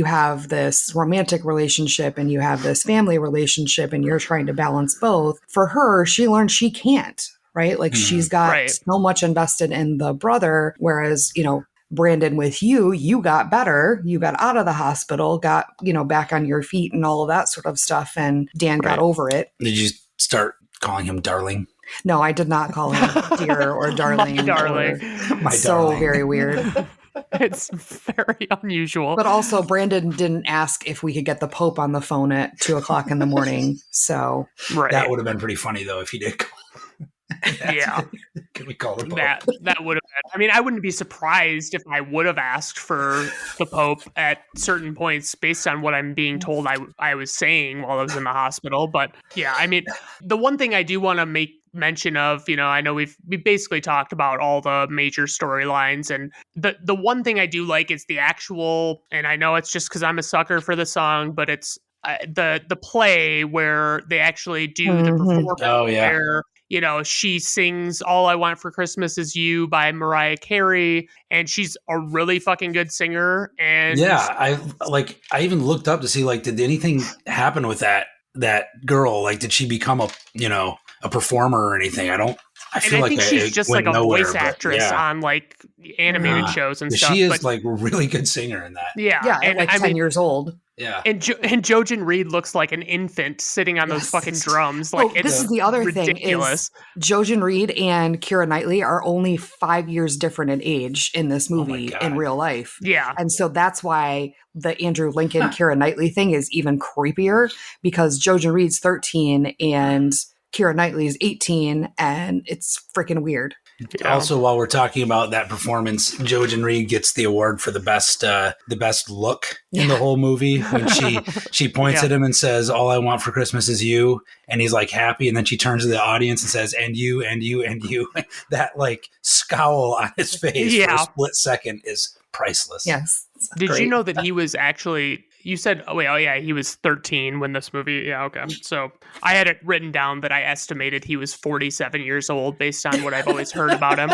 have this romantic relationship and you have this family relationship, and you're trying to balance both. For her, she learned she can't, right? Like she's got so much invested in the brother, whereas Brandon, with you got better, you got out of the hospital, got back on your feet and all of that sort of stuff, and Dan got over it. Did you start calling him darling? No, I did not call him dear or darling. My darling. My so darling. Very weird. It's very unusual. But also, Brandon didn't ask if we could get the Pope on the phone at 2:00 in the morning. So that would have been pretty funny, though, if he did call. Yeah. Can we call the Pope? That would have been. I mean, I wouldn't be surprised if I would have asked for the Pope at certain points based on what I'm being told I was saying while I was in the hospital. But yeah, I mean, the one thing I do want to make mention of, I know we basically talked about all the major storylines, and the one thing I do like is the actual, and I know it's just because I'm a sucker for the song, but it's the play where they actually do the performance. Oh yeah. Where she sings "All I Want for Christmas Is You" by Mariah Carey, and she's a really fucking good singer. And yeah, I even looked up to see like, did anything happen with that girl? Like, did she become a performer or anything? I think she's just like a voice actress on like animated shows and stuff. She is like a really good singer in that. Yeah, and like 10 years old. Yeah, and Jojen Reed looks like an infant sitting on those fucking drums. Like, this is the other ridiculous. thing: is Jojen Reed and Keira Knightley are only 5 years different in age in this movie in real life. Yeah, and so that's why the Andrew Lincoln Keira Knightley thing is even creepier, because Jojen Reed's 13 and Keira Knightley's 18, and it's freaking weird. Also, while we're talking about that performance, Jojen Reed gets the award for the best look in the whole movie when she points at him and says, "All I want for Christmas is you," and he's like happy, and then she turns to the audience and says, "And you, and you, and you." That like scowl on his face for a split second is priceless. Yes. Did you know that he was actually? You said, he was 13 when this movie. Yeah, okay. So I had it written down that I estimated he was 47 years old based on what I've always heard about him.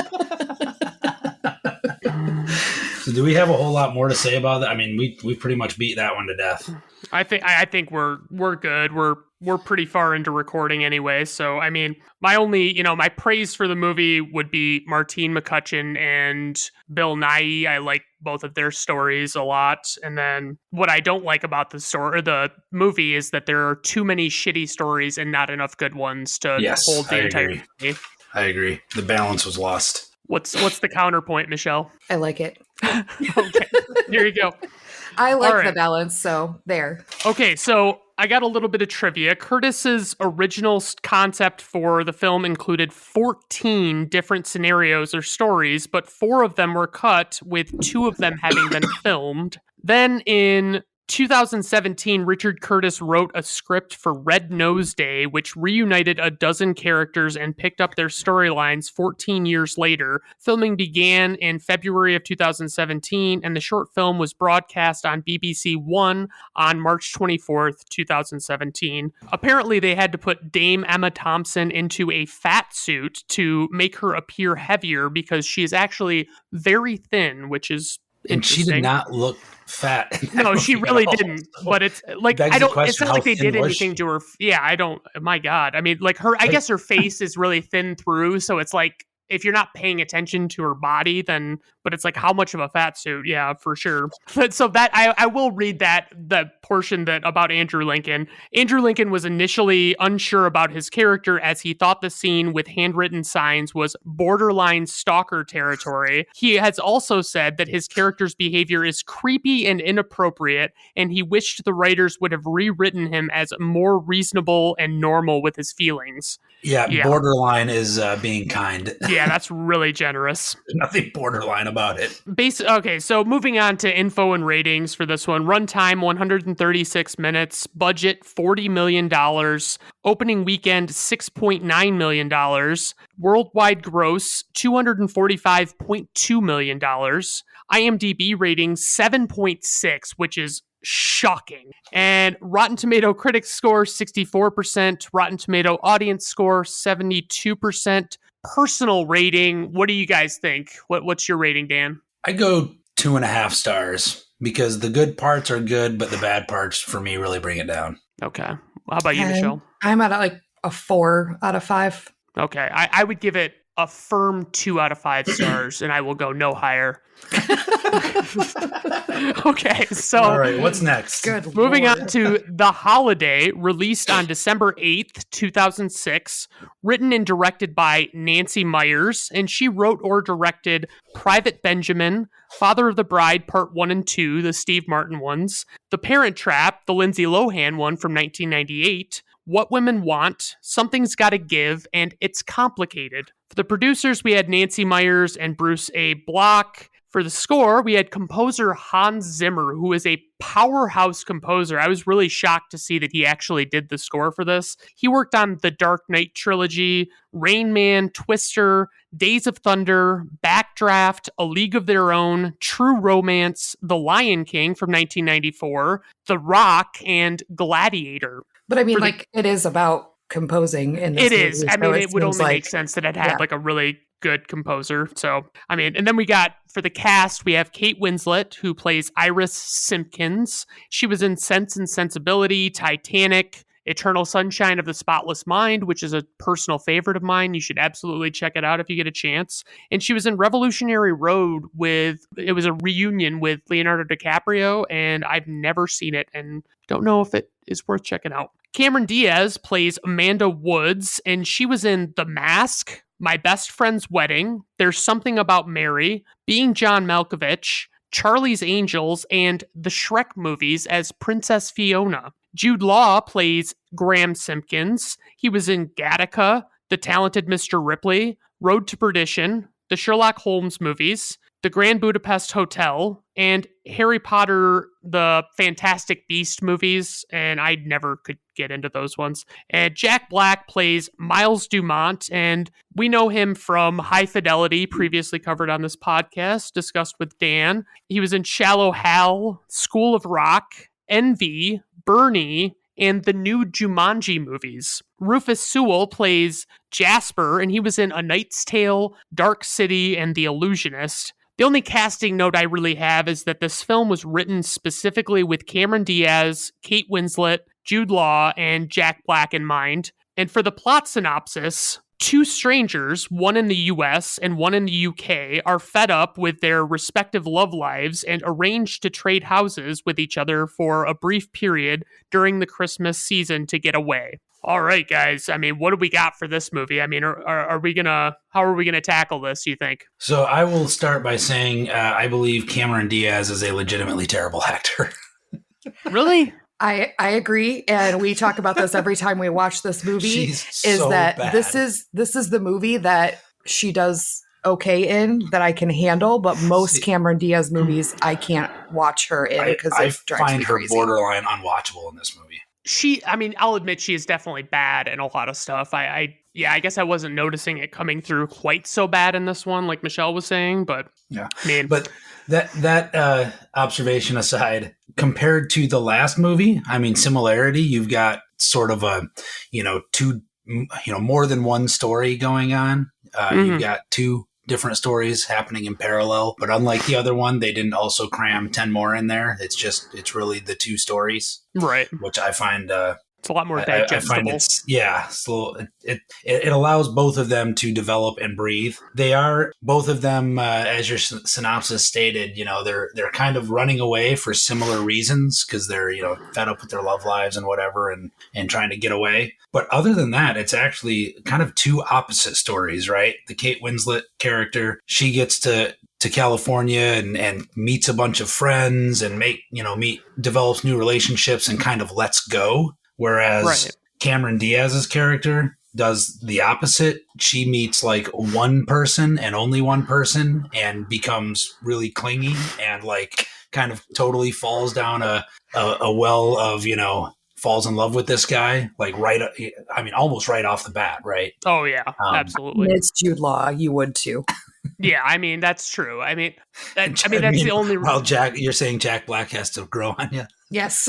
So do we have a whole lot more to say about that? I mean, we pretty much beat that one to death. I think we're good. We're pretty far into recording anyway. So I mean, my only my praise for the movie would be Martine McCutcheon and Bill Nighy. I like both of their stories a lot. And then what I don't like about the movie is that there are too many shitty stories and not enough good ones to hold the entire movie. I agree. The balance was lost. What's the counterpoint, Michelle? I like it. Okay, here you go. I like the balance, so there. Okay, so I got a little bit of trivia. Curtis's original concept for the film included 14 different scenarios or stories, but 4 of them were cut, with 2 of them having been filmed. Then in 2017, Richard Curtis wrote a script for Red Nose Day, which reunited a dozen characters and picked up their storylines 14 years later. Filming began in February of 2017, and the short film was broadcast on BBC One on March 24th, 2017. Apparently, they had to put Dame Emma Thompson into a fat suit to make her appear heavier because she is actually very thin, which is and she did not look fat. No, she really didn't. But it's like, it's not like they did anything to her. Yeah, I don't, my God. I mean, like I guess her face is really thin through. So it's like, if you're not paying attention to her body, then, but it's like, how much of a fat suit? Yeah, for sure. But so that, I will read the portion that about Andrew Lincoln. Andrew Lincoln was initially unsure about his character, as he thought the scene with handwritten signs was borderline stalker territory. He has also said that his character's behavior is creepy and inappropriate, and he wished the writers would have rewritten him as more reasonable and normal with his feelings. Yeah. Borderline is being kind. Yeah, that's really generous. There's nothing borderline about it. Okay, so moving on to info and ratings for this one. Runtime, 136 minutes. Budget, $40 million. Opening weekend, $6.9 million. Worldwide gross, $245.2 million. IMDb rating, 7.6, which is shocking. And Rotten Tomato critics score, 64%. Rotten Tomato audience score, 72%. Personal rating, what do you guys think? What's your rating, Dan? I go 2.5 stars because the good parts are good, but the bad parts for me really bring it down. Okay. How about you, Michelle? I'm at like a 4 out of 5. Okay. I would give it a firm 2 out of 5 stars, and I will go no higher. Okay, so all right, what's next? Good moving Lord. on to The Holiday, released on December 8th, 2006, written and directed by Nancy Meyers, and she wrote or directed Private Benjamin, Father of the Bride Part 1 and 2, the Steve Martin ones, The Parent Trap, the Lindsay Lohan one from 1998, What Women Want, Something's Gotta Give, and It's Complicated. For the producers, we had Nancy Meyers and Bruce A. Block. For the score, we had composer Hans Zimmer, who is a powerhouse composer. I was really shocked to see that he actually did the score for this. He worked on the Dark Knight trilogy, Rain Man, Twister, Days of Thunder, Backdraft, A League of Their Own, True Romance, The Lion King from 1994, The Rock, and Gladiator. But I mean, it is about composing in this It movie, is. I so mean, it would seems only make sense that it had yeah. like a really good composer. So, I mean, and then we got, for the cast, we have Kate Winslet, who plays Iris Simpkins. She was in Sense and Sensibility, Titanic, Eternal Sunshine of the Spotless Mind, which is a personal favorite of mine. You should absolutely check it out if you get a chance. And she was in Revolutionary Road it was a reunion with Leonardo DiCaprio, and I've never seen it and don't know if it is worth checking out. Cameron Diaz plays Amanda Woods, and she was in The Mask, My Best Friend's Wedding, There's Something About Mary, Being John Malkovich, Charlie's Angels, and the Shrek movies as Princess Fiona. Jude Law plays Graham Simpkins. He was in Gattaca, The Talented Mr. Ripley, Road to Perdition, the Sherlock Holmes movies, The Grand Budapest Hotel, and Harry Potter, the Fantastic Beast movies, and I never could get into those ones. And Jack Black plays Miles Dumont, and we know him from High Fidelity, previously covered on this podcast, discussed with Dan. He was in Shallow Hal, School of Rock, Envy, Bernie, and the new Jumanji movies. Rufus Sewell plays Jasper, and he was in A Knight's Tale, Dark City, and The Illusionist. The only casting note I really have is that this film was written specifically with Cameron Diaz, Kate Winslet, Jude Law, and Jack Black in mind. And for the plot synopsis, two strangers, one in the US and one in the UK, are fed up with their respective love lives and arrange to trade houses with each other for a brief period during the Christmas season to get away. All right, guys. I mean, what do we got for this movie? I mean, how are we gonna tackle this, you think? So I will start by saying I believe Cameron Diaz is a legitimately terrible actor. Really? I agree, and we talk about this every time we watch this movie. Bad. This is the movie that she does okay in, that I can handle, but most Cameron Diaz movies I can't watch her in because I it drives find me her crazy. borderline unwatchable in this movie. I'll admit she is definitely bad in a lot of stuff. I guess I wasn't noticing it coming through quite so bad in this one, like Michelle was saying, but yeah. I mean, but that observation aside, compared to the last movie, I mean, similarity, you've got sort of a, more than one story going on. You've got two different stories happening in parallel, but unlike the other one, they didn't also cram 10 more in there. It's really the two stories, right? Which I find it's a lot more digestible. I find it allows both of them to develop and breathe. They are both of them, as your synopsis stated, they're kind of running away for similar reasons because they're fed up with their love lives and whatever, and trying to get away. But other than that, it's actually kind of two opposite stories, right? The Kate Winslet character, she gets to California and meets a bunch of friends and develops new relationships and kind of lets go. Whereas Cameron Diaz's character, does the opposite. She meets like one person and only one person and becomes really clingy and like kind of totally falls down a well of, falls in love with this guy, like almost right off the bat, right? Oh yeah, absolutely. It's Jude Law. You would too. Yeah, I mean that's true. That's the only. Well, you're saying Jack Black has to grow on you. Yes.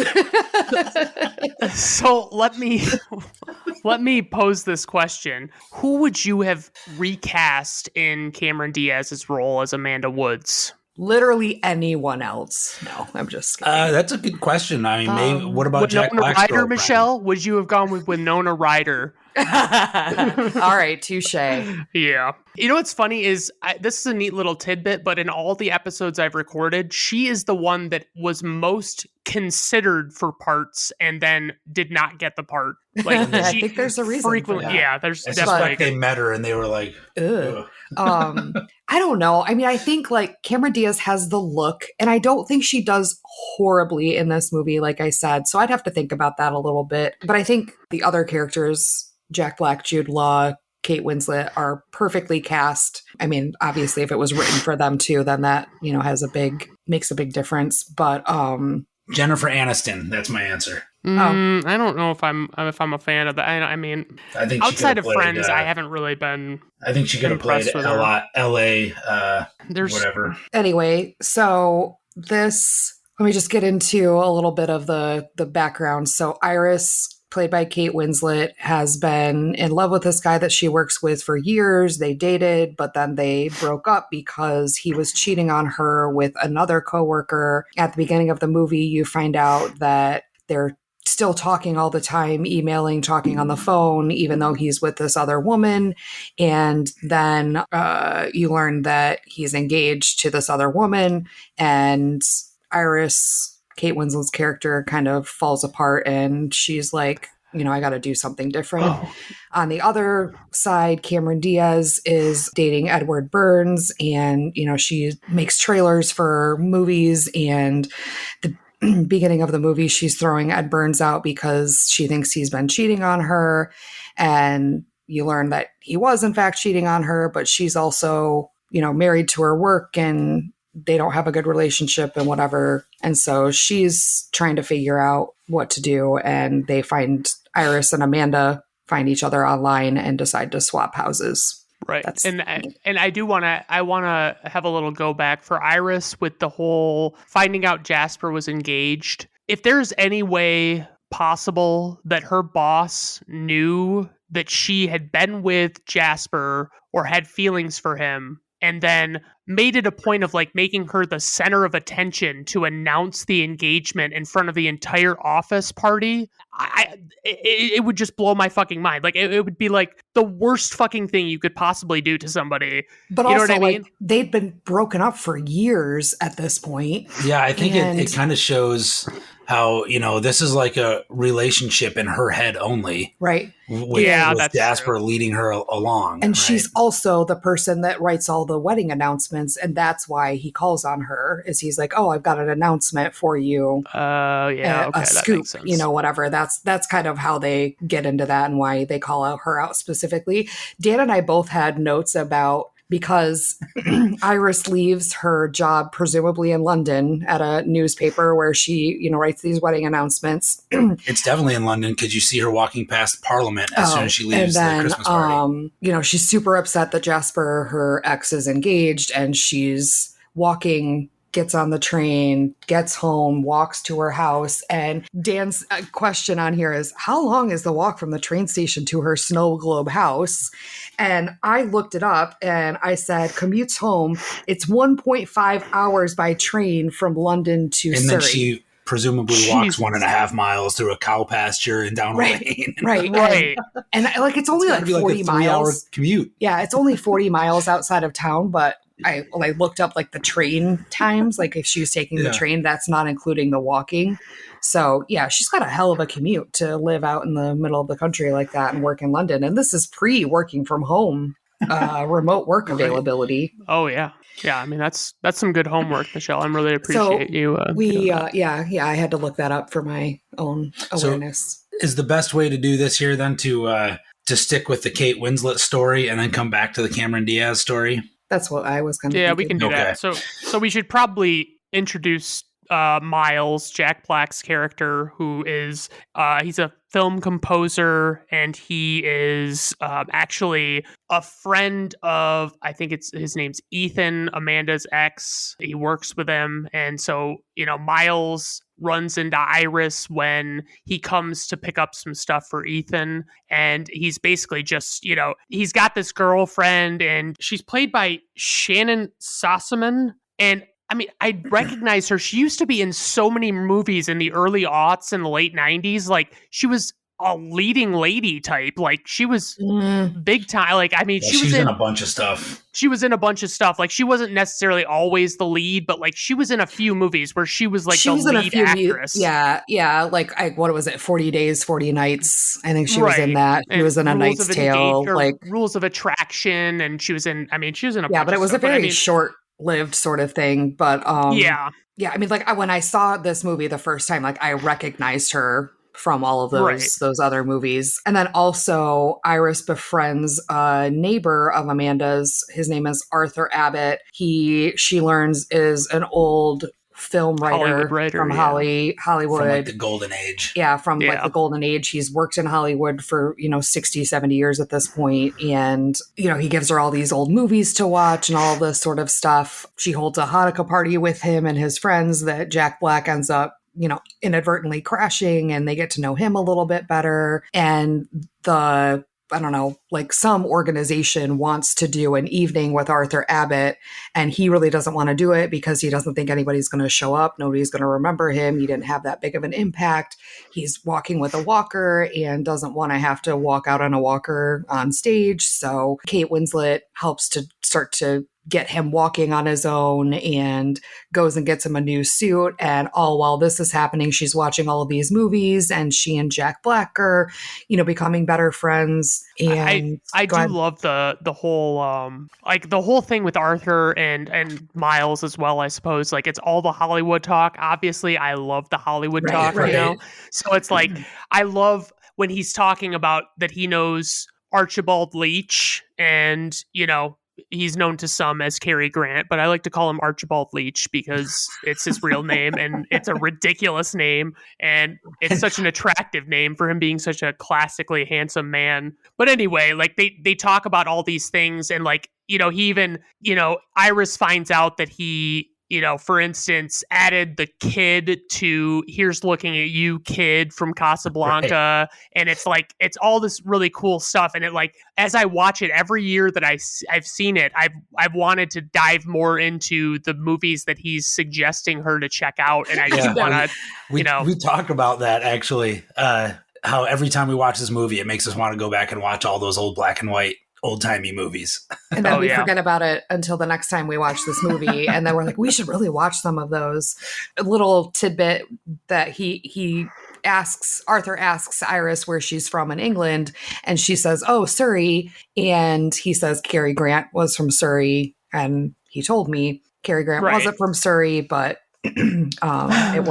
So let me pose this question: who would you have recast in Cameron Diaz's role as Amanda Woods? Literally anyone else. No, I'm just kidding. That's a good question. I mean, maybe what about Jack Winona Black's Ryder, girlfriend? Michelle? Would you have gone with Winona Ryder? All right, touche. Yeah. You know what's funny is this is a neat little tidbit, but in all the episodes I've recorded, she is the one that was most considered for parts and then did not get the part. Like I think there's a reason. Frequently, for that. yeah. There's I definitely. suspect they met her and they were like, Ugh. ugh. I don't know. I mean, I think like Cameron Diaz has the look, and I don't think she does horribly in this movie, like I said. So I'd have to think about that a little bit. But I think the other characters, Jack Black, Jude Law, Kate Winslet, are perfectly cast. I mean, obviously, if it was written for them too, then that makes a big difference. But Jennifer Aniston. That's my answer. I don't know if I'm a fan of that. I mean, I think outside of Friends, I haven't really been. I think she could have played impressed with a her. lot. L.A. There's Whatever. anyway, so this, let me just get into a little bit of the background. So Iris, played by Kate Winslet, has been in love with this guy that she works with for years. They dated, but then they broke up because he was cheating on her with another coworker. At the beginning of the movie, you find out that they're still talking all the time, emailing, talking on the phone, even though he's with this other woman. And then you learn that he's engaged to this other woman, and Iris, Kate Winslet's character, kind of falls apart, and she's like, I got to do something different. Oh. On the other side, Cameron Diaz is dating Edward Burns, and, she makes trailers for movies, and the beginning of the movie, she's throwing Ed Burns out because she thinks he's been cheating on her. And you learn that he was, in fact, cheating on her, but she's also, married to her work, and they don't have a good relationship and whatever. And so she's trying to figure out what to do. And Iris and Amanda find each other online and decide to swap houses. Right. And I want to have a little go back for Iris with the whole finding out Jasper was engaged. If there's any way possible that her boss knew that she had been with Jasper or had feelings for him, and then made it a point of like making her the center of attention to announce the engagement in front of the entire office party, it would just blow my fucking mind. Like it would be like the worst fucking thing you could possibly do to somebody. But you also, know what I mean? like, they'd been broken up for years at this point. Yeah, I think it kind of shows how, this is like a relationship in her head only. Right. With that's Jasper true. leading her along. And right? she's also the person that writes all the wedding announcements. And that's why he calls on her, is he's like, oh, I've got an announcement for you. Yeah, okay, a that scoop, makes sense. Whatever. That's kind of how they get into that and why they call her out specifically. Dan and I both had notes about, because Iris leaves her job presumably in London at a newspaper where she, writes these wedding announcements. It's definitely in London because you see her walking past Parliament as soon as she leaves the Christmas party. She's super upset that Jasper, her ex, is engaged, and she's walking, gets on the train, gets home, walks to her house. And Dan's question on here is, how long is the walk from the train station to her snow globe house? And I looked it up and I said, commutes home, it's 1.5 hours by train from London to Surrey. And then she presumably walks 1.5 miles through a cow pasture and down a lane. Right. And it's only like 40 a 3-hour miles. commute. Yeah, it's only 40 miles outside of town, but I looked up like the train times, like if she was taking the train, that's not including the walking. So yeah, she's got a hell of a commute to live out in the middle of the country like that and work in London. And this is pre-working from home, remote work availability. Oh yeah. Yeah, I mean that's some good homework, Michelle. I really appreciate you. I had to look that up for my own awareness. So is the best way to do this here then to to stick with the Kate Winslet story and then come back to the Cameron Diaz story? That's what I was going to. Yeah, we can do Okay. that. So we should probably introduce Miles, Jack Black's character, who is he's a film composer, and he is actually a friend of, I think his name's Ethan, Amanda's ex. He works with him, and so Miles runs into Iris when he comes to pick up some stuff for Ethan, and he's basically just he's got this girlfriend, and she's played by Shannon Sossamon, and I mean, I recognize her. She used to be in so many movies in the early aughts and the late 90s. Like, she was a leading lady type. Like, she was big time. Like, I mean, Yeah, she was in a bunch of stuff. She was in a bunch of stuff. Like, she wasn't necessarily always the lead, but like, she was in a few movies where she was like the lead actress. Yeah. Like, what was it? 40 Days, 40 Nights. I think she was in that. She was in A Knight's Tale. Like Rules of Attraction. And she was in, she was in a bunch but it of was stuff, a very short-lived sort of thing. But yeah, I mean, like, when I saw this movie the first time, like, I recognized her from all of those other movies. And then also Iris befriends a neighbor of Amanda's. His name is Arthur Abbott. She learns is an old film writer from Hollywood. From like the golden age. Yeah, from like the golden age. He's worked in Hollywood for, 60, 70 years at this point. And, he gives her all these old movies to watch and all this sort of stuff. She holds a Hanukkah party with him and his friends that Jack Black ends up inadvertently crashing, and they get to know him a little bit better. And some organization wants to do an evening with Arthur Abbott, and he really doesn't want to do it because he doesn't think anybody's going to show up. Nobody's going to remember him. He didn't have that big of an impact. He's walking with a walker and doesn't want to have to walk out on a walker on stage. So Kate Winslet helps to start to get him walking on his own and goes and gets him a new suit. And all while this is happening, she's watching all of these movies, and she and Jack Black are, becoming better friends. And I do love the whole thing with Arthur and Miles as well, I suppose. Like, it's all the Hollywood talk. Obviously, I love the Hollywood talk, So it's like, I love when he's talking about that he knows Archibald Leach, and, he's known to some as Cary Grant, but I like to call him Archibald Leach because it's his real name, and it's a ridiculous name, and it's such an attractive name for him being such a classically handsome man. But anyway, like, they talk about all these things, and like, he even, Iris finds out that he, for instance, added the kid to Here's Looking at You Kid from Casablanca. And it's like, it's all this really cool stuff. And it, like, as I watch it every year that I've seen it, I've wanted to dive more into the movies that he's suggesting her to check out. And I just want to, we talk about that actually, how every time we watch this movie, it makes us want to go back and watch all those old black and white old-timey movies. And then we forget about it until the next time we watch this movie. And then we're like, we should really watch some of those. A little tidbit that Arthur asks Iris where she's from in England, and she says, "Oh, Surrey." And he says Cary Grant was from Surrey, and he told me Cary Grant wasn't from Surrey, but it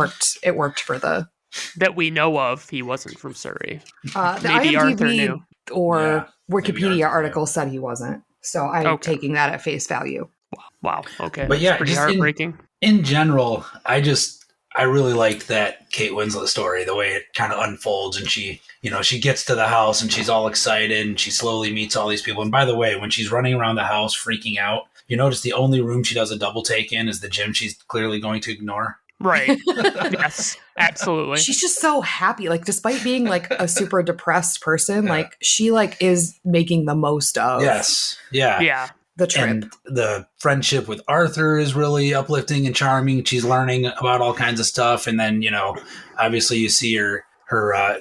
worked for the that we know of. He wasn't from Surrey. The Maybe IMDb Arthur knew. Or Wikipedia article said he wasn't. So I'm taking that at face value. Wow. Okay. But yeah, pretty heartbreaking. In general, I really liked that Kate Winslet story, the way it kind of unfolds, and she gets to the house and she's all excited and she slowly meets all these people. And by the way, when she's running around the house freaking out, you notice the only room she does a double take in is the gym she's clearly going to ignore. Right. Yes, absolutely. She's just so happy. Like, despite being like a super depressed person, like she like is making the most of yeah the trip. And the friendship with Arthur is really uplifting and charming. She's learning about all kinds of stuff. And then, obviously you see her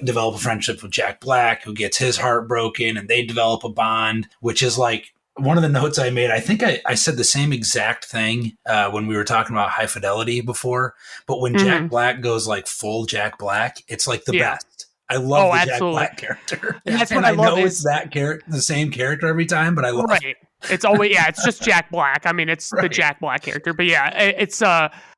develop a friendship with Jack Black, who gets his heart broken, and they develop a bond, which is like, one of the notes I made, I think I said the same exact thing when we were talking about High Fidelity before. But when Jack Black goes like full Jack Black, it's like the best. I love the Jack Black character. And that's what I love. It's that character, the same character every time, but I love it. It's always, it's just Jack Black. I mean, it's the Jack Black character. But yeah, it's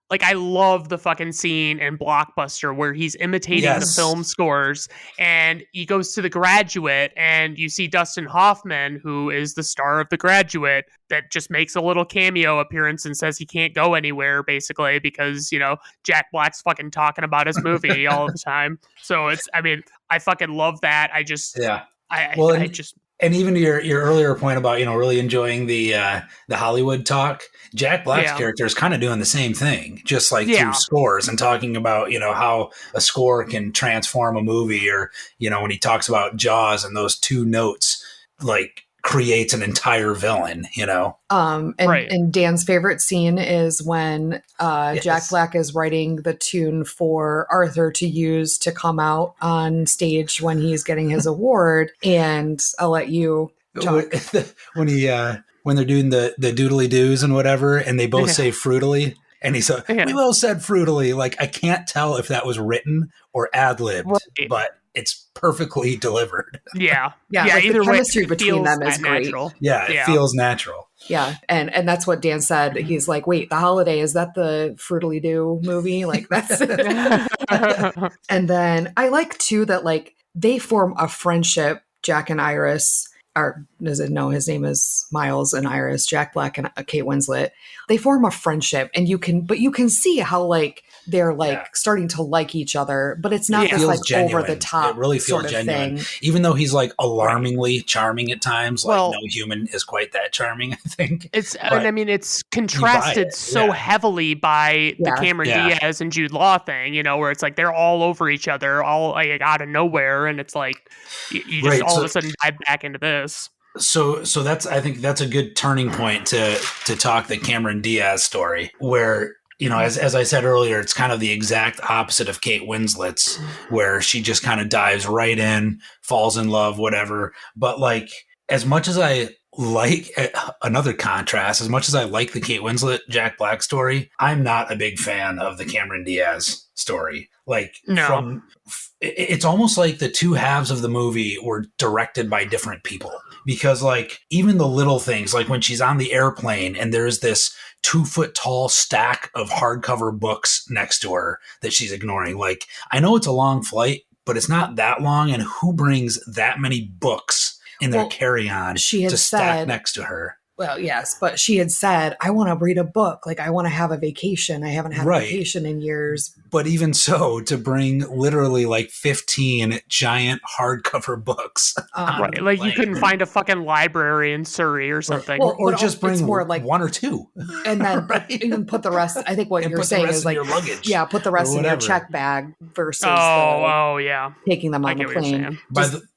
Like, I love the fucking scene in Blockbuster where he's imitating the Yes. film scores, and he goes to The Graduate, and you see Dustin Hoffman, who is the star of The Graduate, that just makes a little cameo appearance and says he can't go anywhere, basically, because, you know, Jack Black's fucking talking about his movie all the time. So I fucking love that. Yeah. I just And even to your earlier point about, really enjoying the Hollywood talk, Jack Black's character is kind of doing the same thing, just like through scores and talking about, how a score can transform a movie, or, when he talks about Jaws and those two notes, like, creates an entire villain, And Dan's favorite scene is when Jack Black is writing the tune for Arthur to use to come out on stage when he's getting his award. And I'll let you talk. when they're doing the doodly doos and whatever, and they both say fruitily. And he said, we both said fruitily. Like, I can't tell if that was written or ad-libbed, but it's perfectly delivered. Yeah. Like either the chemistry between them is great. Natural. Yeah, it feels natural. Yeah, and that's what Dan said. He's like, wait, The Holiday, is that the Fruitily Do movie? Like, that's it. And then I like, too, that, like, they form a friendship, Jack and Iris, or his name is Miles and Iris, Jack Black and Kate Winslet. They form a friendship, and you can see how, like, they're like starting to like each other, but it's not this like genuine. Over the top. It really feels sort of genuine, thing. Even though he's like alarmingly charming at times. Like, no human is quite that charming, I think. It's contrasted so heavily by the Cameron Diaz and Jude Law thing, where it's like they're all over each other, all like out of nowhere, and it's like you just all of a sudden dive back into this. So I think that's a good turning point to talk the Cameron Diaz story, where, as I said earlier, it's kind of the exact opposite of Kate Winslet's, where she just kind of dives right in, falls in love, whatever. But, like, as much as I like another contrast, as much as I like the Kate Winslet Jack Black story, I'm not a big fan of the Cameron Diaz story. Like, it's almost like the two halves of the movie were directed by different people, because, like, even the little things, like when she's on the airplane and there's this 2-foot tall stack of hardcover books next to her that she's ignoring. Like, I know it's a long flight, but it's not that long. And who brings that many books in their carry-on to stack next to her? Well, yes, but she had said, I want to read a book. Like, I want to have a vacation. I haven't had a vacation in years. But even so, to bring literally like 15 giant hardcover books. Like, you couldn't find a fucking library in Surrey or something. Well, or just bring more like one or two. And then even put the rest, I think what you're saying is like, put the rest in your check bag versus taking them on the plane.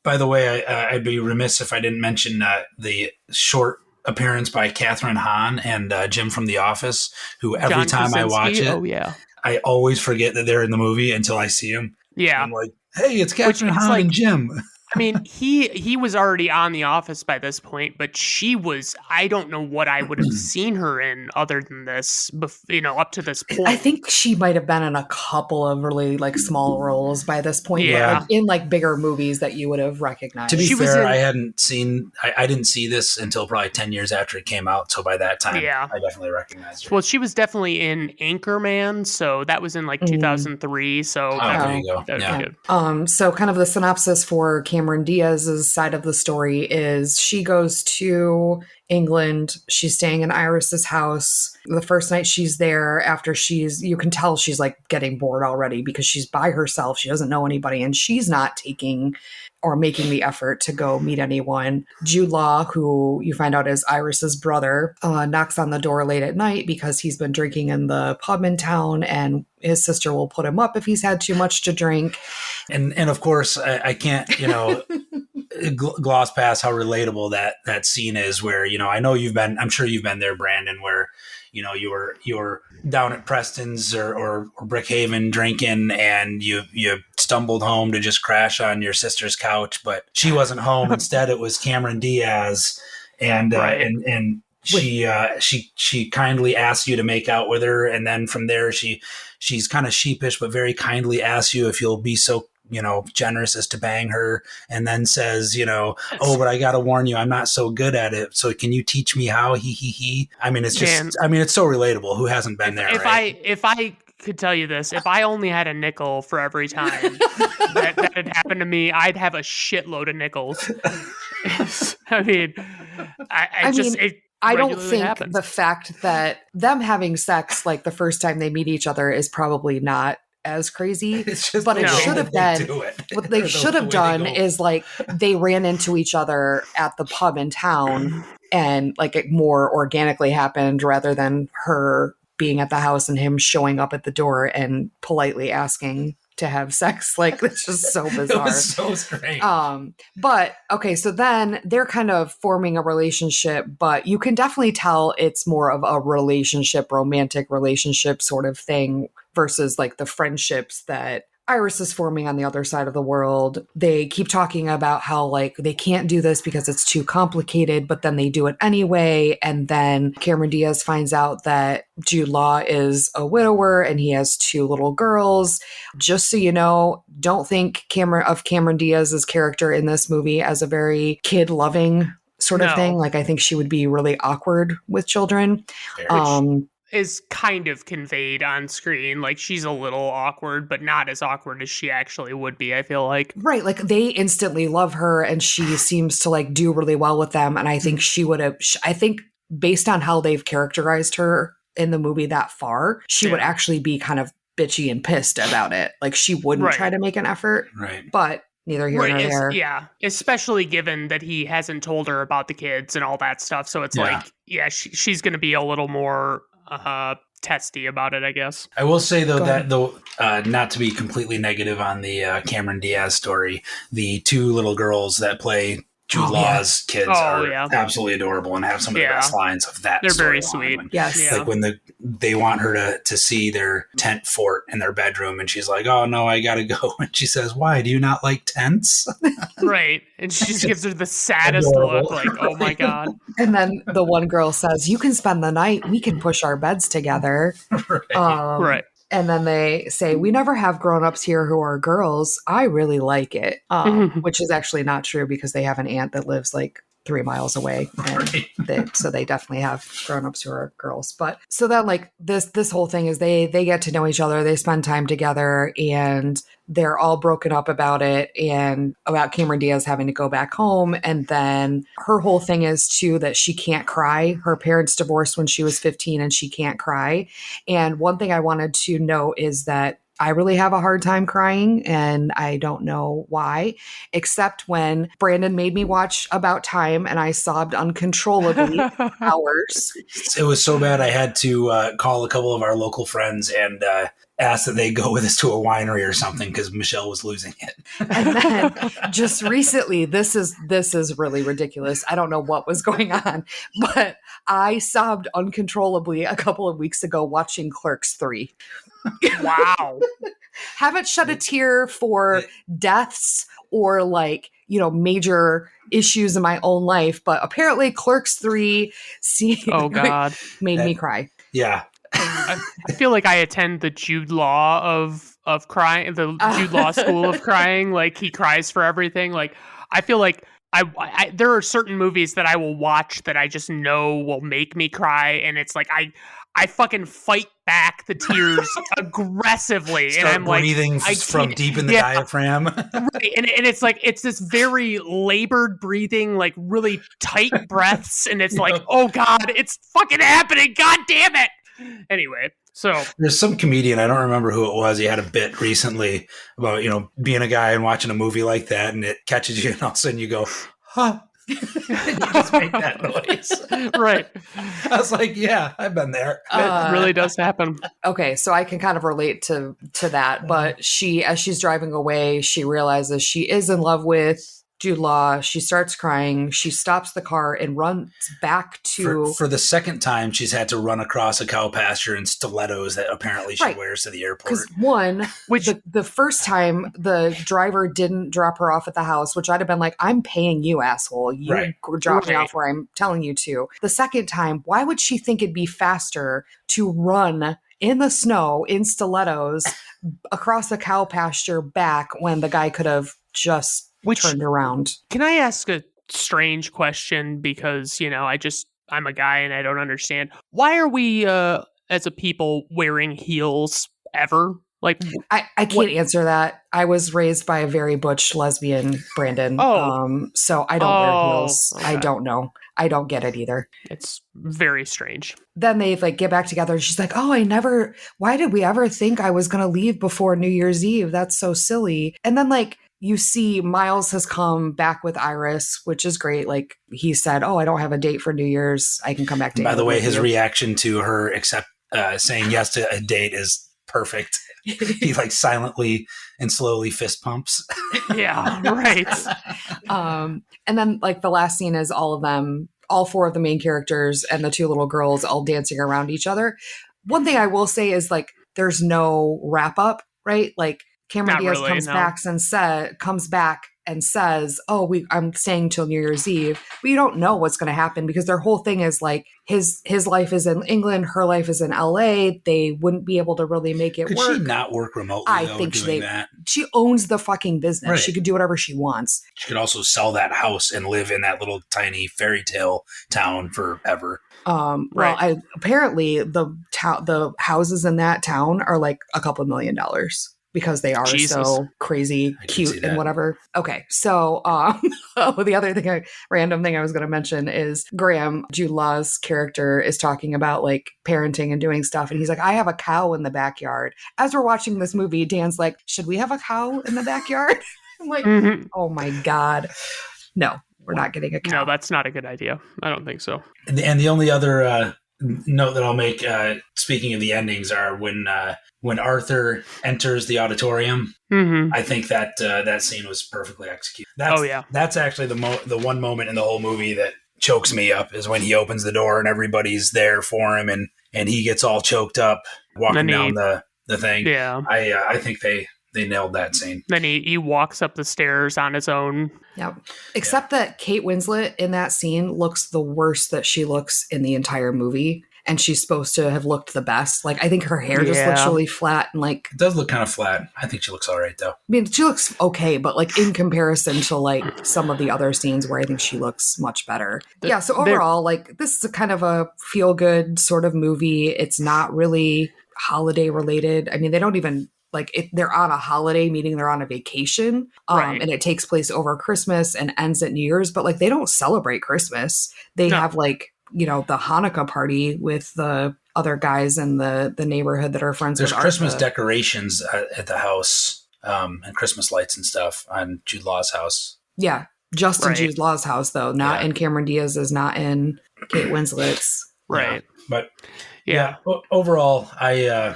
By the way, I'd be remiss if I didn't mention the short appearance by Catherine Hahn and Jim from The Office, who every time I watch it, I always forget that they're in the movie until I see them. Yeah. I'm like, hey, it's Catherine Hahn and Jim. I mean, he was already on The Office by this point, but she was, I don't know what I would have seen her in other than this, up to this point. I think she might have been in a couple of really like small roles by this point. Yeah. Like, in like bigger movies that you would have recognized. To be fair, I didn't see this until probably 10 years after it came out. So by that time, I definitely recognized her. Well, she was definitely in Anchorman. So that was in like 2003. So there you go. Good. So kind of the synopsis for Cameron Diaz's side of the story is she goes to England. She's staying in Iris's house. The first night she's there, after you can tell she's like getting bored already because she's by herself. She doesn't know anybody, and she's not taking or making the effort to go meet anyone. Jude Law, who you find out is Iris's brother, knocks on the door late at night because he's been drinking in the pub in town, and his sister will put him up if he's had too much to drink. And of course, I can't, gloss past how relatable that scene is, where, I'm sure you've been there, Brandon, where, you were down at Preston's or Brickhaven drinking, and you stumbled home to just crash on your sister's couch, but she wasn't home. Instead, it was Cameron Diaz, and she kindly asked you to make out with her, and then from there she's kind of sheepish but very kindly asks you if you'll be so generous as to bang her, and then says, oh, but I got to warn you, I'm not so good at it. So can you teach me how? He. I mean, it's just, it's so relatable. Who hasn't been there? If I could tell you this, if I only had a nickel for every time that had happened to me, I'd have a shitload of nickels. I mean, I don't think happens. The fact that them having sex like the first time they meet each other is probably not as crazy, but it should have been. What they should have done is like they ran into each other at the pub in town, and like it more organically happened rather than her being at the house and him showing up at the door and politely asking to have sex. Like, it's just so bizarre. It was so strange. But okay, so then they're kind of forming a relationship, but you can definitely tell it's more of a romantic relationship sort of thing versus like the friendships that Iris is forming on the other side of the world. They keep talking about how like they can't do this because it's too complicated, but then they do it anyway. And then Cameron Diaz finds out that Jude Law is a widower and he has 2 little girls. Just so you know, don't think Cameron Diaz's character in this movie as a very kid-loving sort of thing. Like, I think she would be really awkward with children. Is kind of conveyed on screen. Like, she's a little awkward, but not as awkward as she actually would be, I feel like. Right. Like, they instantly love her and she seems to like do really well with them. And I think I think based on how they've characterized her in the movie that far, she would actually be kind of bitchy and pissed about it. Like, she wouldn't try to make an effort. Right. But neither here nor there. Yeah. Especially given that he hasn't told her about the kids and all that stuff. So it's she's going to be a little more testy about it, I guess. I will say though not to be completely negative on the Cameron Diaz story, the 2 little girls that play Jude Law's kids are absolutely adorable and have some of the best lines of that. They're very sweet. Yes. Like when they want her to see their tent fort in their bedroom and she's like, oh no, I gotta go. And she says, why, do you not like tents? Right. And she just gives her the saddest look, like, oh my God. And then the one girl says, you can spend the night, we can push our beds together. Right. And then they say, we never have grown-ups here who are girls. I really like it. Which is actually not true because they have an aunt that lives like 3 miles away. And so they definitely have grown-ups who are girls. But so then like this whole thing is they get to know each other. They spend time together and they're all broken up about it and about Cameron Diaz having to go back home. And then her whole thing is too that she can't cry. Her parents divorced when she was 15 and she can't cry. And one thing I wanted to note is that I really have a hard time crying and I don't know why, except when Brandon made me watch About Time and I sobbed uncontrollably for hours. It was so bad I had to call a couple of our local friends and ask that they go with us to a winery or something because Michelle was losing it. And then just recently, this is really ridiculous. I don't know what was going on, but I sobbed uncontrollably a couple of weeks ago watching Clerks 3. Wow. Haven't shed a tear for deaths or like, major issues in my own life, but apparently Clerks 3 made me cry. Yeah. I feel like I attend the Jude Law of crying, the Jude Law school of crying. Like, he cries for everything. Like, I feel like I there are certain movies that I will watch that I just know will make me cry, and it's like I fucking fight back the tears aggressively. Start and I'm breathing like, from deep in the diaphragm. Right. And it's like, it's this very labored breathing, like really tight breaths. And it's like, oh God, it's fucking happening. God damn it. Anyway, so there's some comedian, I don't remember who it was. He had a bit recently about, being a guy and watching a movie like that and it catches you and all of a sudden you go, huh? You just make that noise. Right. I was like, yeah, I've been there. It really does happen. Okay, so I can kind of relate to that, but as she's driving away, she realizes she is in love with Jude Law. She starts crying. She stops the car and runs back to... For the second time, she's had to run across a cow pasture in stilettos that apparently she wears to the airport. Because the first time, the driver didn't drop her off at the house, which I'd have been like, I'm paying you, asshole. You drop me off where I'm telling you to. The second time, why would she think it'd be faster to run in the snow in stilettos across the cow pasture back when the guy could have just turned around. Can I ask a strange question? Because, I'm a guy and I don't understand. Why are we, as a people, wearing heels ever? Like, I can't answer that. I was raised by a very butch lesbian, Brandon. So I don't wear heels. Okay. I don't know. I don't get it either. It's very strange. Then they get back together and she's like, why did we ever think I was going to leave before New Year's Eve? That's so silly. And then you see Miles has come back with Iris, which is great. Like he said, I don't have a date for New Year's. I can come back to By the way, his reaction to her saying yes to a date is perfect. He silently and slowly fist pumps. Yeah, right. And then the last scene is all of them, all four of the main characters and the two little girls all dancing around each other. One thing I will say is there's no wrap up, right? Cameron Diaz comes back and says, I'm staying till New Year's Eve. But you don't know what's going to happen because their whole thing is his life is in England, her life is in LA. They wouldn't be able to really make it work. Could she not work remotely doing that? She owns the fucking business. Right. She could do whatever she wants. She could also sell that house and live in that little tiny fairy tale town forever. Right. Apparently the houses in that town are a couple $1 million. Because they are so crazy, cute, and whatever. Okay, so the other random thing I was going to mention is Graham, Jude Law's character, is talking about parenting and doing stuff, and he's like, "I have a cow in the backyard." As we're watching this movie, Dan's like, "Should we have a cow in the backyard?" I'm like, Oh my god, no, we're not getting a cow. No, that's not a good idea. I don't think so. And the only other note that I'll make, speaking of the endings, are when Arthur enters the auditorium. Mm-hmm. I think that that scene was perfectly executed. That's actually the one moment in the whole movie that chokes me up, is when he opens the door and everybody's there for him, and he gets all choked up walking down the thing. Yeah, I think they nailed that scene. Then he walks up the stairs on his own. Yep. Except that Kate Winslet in that scene looks the worst that she looks in the entire movie. And she's supposed to have looked the best. I think her hair just looks really flat and It does look kind of flat. I think she looks all right though. I mean, she looks okay, but in comparison to some of the other scenes where I think she looks much better. So overall, this is a kind of a feel good sort of movie. It's not really holiday related. I mean, they don't even they're on a holiday, meaning they're on a vacation, right. And it takes place over Christmas and ends at New Year's, but they don't celebrate Christmas. They have the Hanukkah party with the other guys in the neighborhood that are friends with There's Christmas decorations at the house, and Christmas lights and stuff on Jude Law's house. Yeah, just in Jude Law's house, though, not in Cameron Diaz's, not in Kate Winslet's. Right. Yeah. But overall, I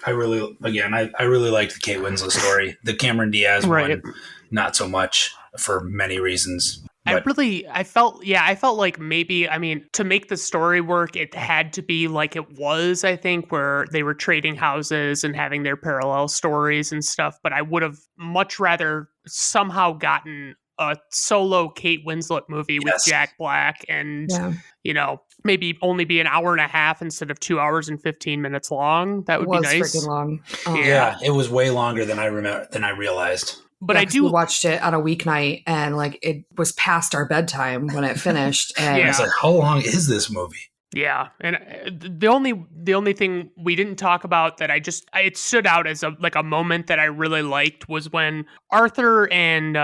really liked the Kate Winslet story. The Cameron Diaz one, not so much, for many reasons. I felt like maybe, to make the story work, it had to be like it was, I think, where they were trading houses and having their parallel stories and stuff. But I would have much rather somehow gotten a solo Kate Winslet movie with Jack Black and, maybe only be an hour and a half instead of 2 hours and 15 minutes long. That would be nice. It was freaking long. Yeah, it was way longer than I realized. But we watched it on a weeknight and it was past our bedtime when it finished. And I was like, how long is this movie? Yeah. And the only thing we didn't talk about that it stood out as a moment that I really liked was when Arthur and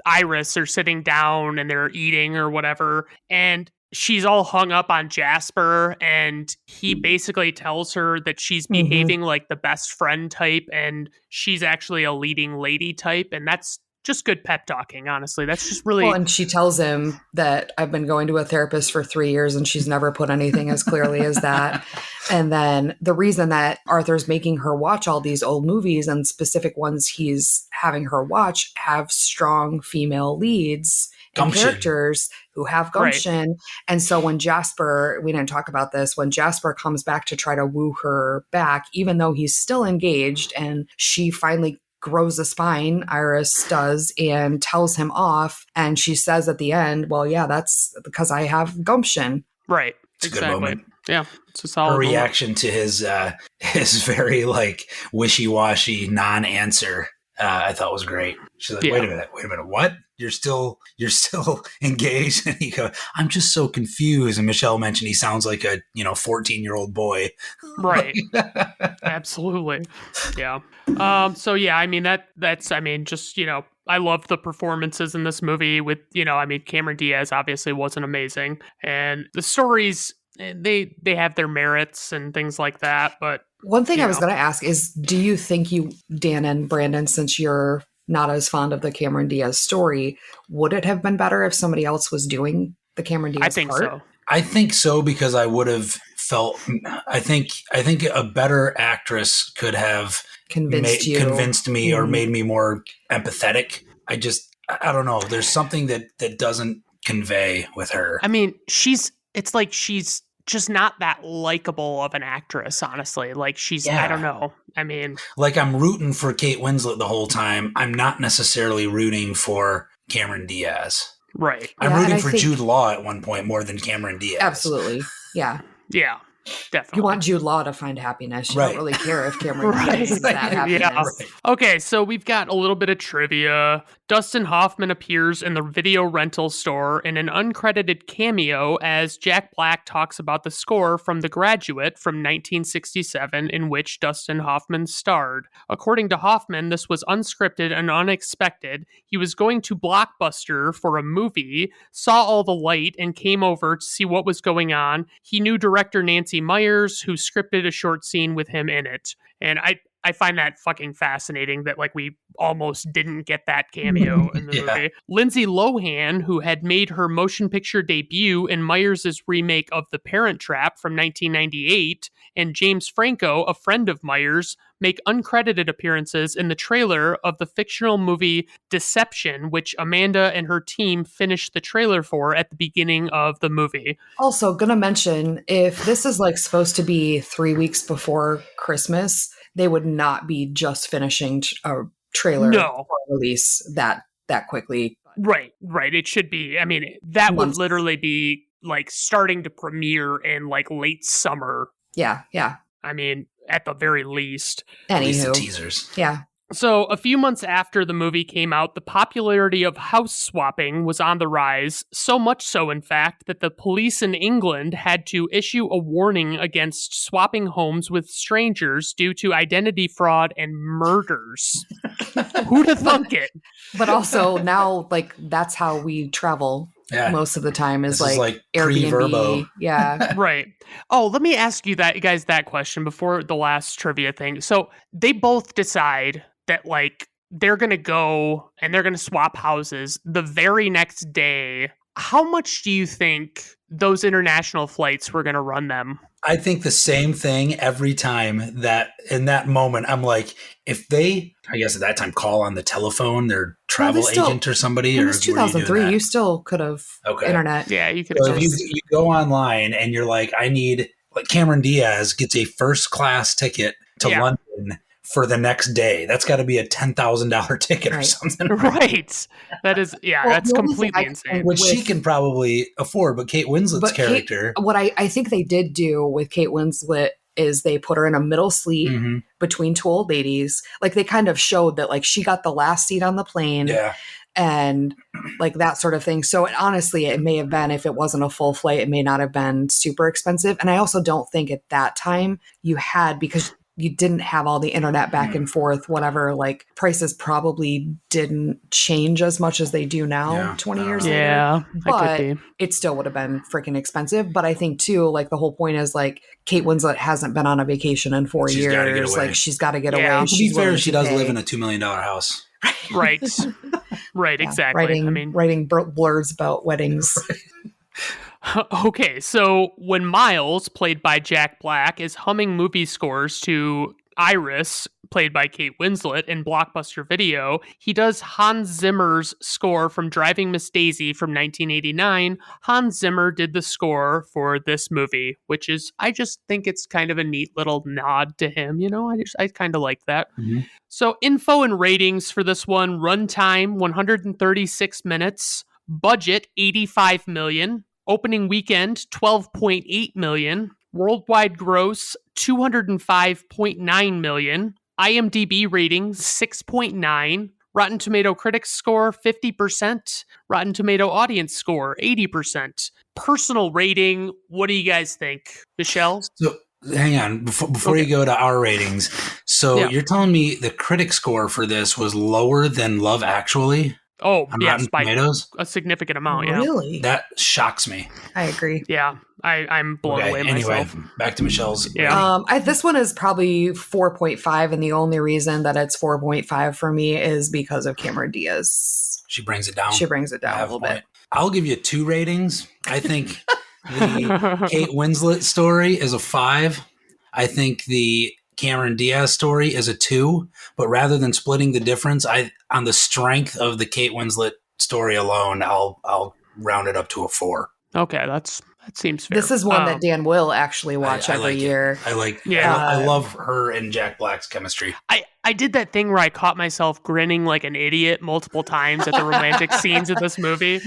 Iris are sitting down and they're eating or whatever. And she's all hung up on Jasper, and he basically tells her that she's behaving like the best friend type, and she's actually a leading lady type, and that's just good pep talking, honestly. That's just really... Well, and she tells him that I've been going to a therapist for 3 years, and she's never put anything as clearly as that. And then the reason that Arthur's making her watch all these old movies, and specific ones he's having her watch, have strong female leads and characters who have gumption. Right. And so when Jasper, we didn't talk about this, when Jasper comes back to try to woo her back, even though he's still engaged, and she finally grows a spine, Iris does, and tells him off. And she says at the end, well, yeah, that's because I have gumption. Right. It's a good moment. Yeah, it's a Her solid moment. reaction to his very like wishy-washy non-answer, I thought was great. She's like, Yeah. wait a minute, what? You're still engaged? And he goes, I'm just so confused. And Michelle mentioned he sounds like a 14-year-old boy. Right. Absolutely. Yeah. So yeah, I mean that's just, I love the performances in this movie with, Cameron Diaz obviously wasn't amazing. And the stories, they have their merits and things like that, but One thing I was going to ask is, do you think Dan and Brandon, since you're not as fond of the Cameron Diaz story, would it have been better if somebody else was doing the Cameron Diaz I think part? so. I think so, because I would have felt. I think a better actress could have convinced me or made me more empathetic. I don't know. There's something that doesn't convey with her. I mean, it's like she's just not that likable of an actress, honestly. Like I don't know. I mean, like I'm rooting for Kate Winslet the whole time. I'm not necessarily rooting for Cameron Diaz. Right. I'm rooting for Jude Law at one point more than Cameron Diaz. Absolutely. Yeah. Yeah. Definitely. You want Jude Law to find happiness. You don't really care if Cameron Diaz is that happiness. Yeah. Right. Okay, so we've got a little bit of trivia. Dustin Hoffman appears in the video rental store in an uncredited cameo as Jack Black talks about the score from The Graduate from 1967, in which Dustin Hoffman starred. According to Hoffman, this was unscripted and unexpected. He was going to Blockbuster for a movie, saw all the light, and came over to see what was going on. He knew director Nancy Myers, who scripted a short scene with him in it. And I find that fucking fascinating that we almost didn't get that cameo in the movie. Lindsay Lohan, who had made her motion picture debut in Myers' remake of The Parent Trap from 1998, and James Franco, a friend of Myers, make uncredited appearances in the trailer of the fictional movie Deception, which Amanda and her team finished the trailer for at the beginning of the movie. Also, gonna mention, if this is supposed to be 3 weeks before Christmas, they would not be just finishing a trailer for release that quickly. Right. It should be. I mean, that would literally be starting to premiere in late summer. Yeah. I mean, at the very least. Anywho. At least the teasers. Yeah. So, a few months after the movie came out, the popularity of house swapping was on the rise, so much so, in fact, that the police in England had to issue a warning against swapping homes with strangers due to identity fraud and murders. Who'd have thunk it? But also, now, that's how we travel. Yeah. Most of the time is Airbnb. Pre-Verbo. Yeah. Right. Oh, let me ask you guys that question before the last trivia thing. So they both decide that they're going to go and they're going to swap houses the very next day. How much do you think those international flights were going to run them? I think the same thing every time. That in that moment, I'm like, if they, I guess at that time, call on the telephone, their travel agent or somebody. It was 2003. You still could have internet. Yeah, you could. So if you go online and you're like, I need, Cameron Diaz gets a first class ticket to London for the next day. That's got to be a $10,000 ticket or something. Right. That is, that's completely insane. Which she can probably afford, but Kate Winslet's character. What I think they did do with Kate Winslet is they put her in a middle seat between two old ladies. They kind of showed that she got the last seat on the plane. Yeah. And that sort of thing. So honestly, it may have been, if it wasn't a full flight, it may not have been super expensive. And I also don't think at that time you had, because you didn't have all the internet back and forth, whatever, prices probably didn't change as much as they do now 20 years later. Yeah, but it still would have been freaking expensive. But I think too, the whole point is Kate Winslet hasn't been on a vacation in 4 years. She's got to get away. To be fair, she does live in a $2 million house. Right. Right, exactly. Writing blurbs about weddings. Okay, so when Miles, played by Jack Black, is humming movie scores to Iris, played by Kate Winslet, in Blockbuster Video, he does Hans Zimmer's score from Driving Miss Daisy from 1989. Hans Zimmer did the score for this movie, which is, I just think it's kind of a neat little nod to him. I kind of like that. Mm-hmm. So info and ratings for this one: runtime 136 minutes, budget $85 million. Opening weekend, 12.8 million. Worldwide gross, 205.9 million. IMDb rating, 6.9. Rotten Tomato critics score, 50%. Rotten Tomato audience score, 80%. Personal rating, what do you guys think? Michelle? So hang on, before you go to our ratings. So you're telling me the critic score for this was lower than Love Actually? Oh, on yes, Rotten by Tomatoes? a significant amount, yeah. Really? That shocks me. I agree. Yeah, I'm blown away Anyway, myself. back to Michelle's. Yeah. This one is probably 4.5, and the only reason that it's 4.5 for me is because of Cameron Diaz. She brings it down. She brings it down a little bit. I'll give you 2 ratings. I think the Kate Winslet story is a 5. I think the Cameron Diaz story is a 2. But rather than splitting the difference, on the strength of the Kate Winslet story alone, I'll round it up to a 4. Okay, that seems fair. This is one that Dan will actually watch every year. I love her and Jack Black's chemistry. I did that thing where I caught myself grinning like an idiot multiple times at the romantic scenes of this movie.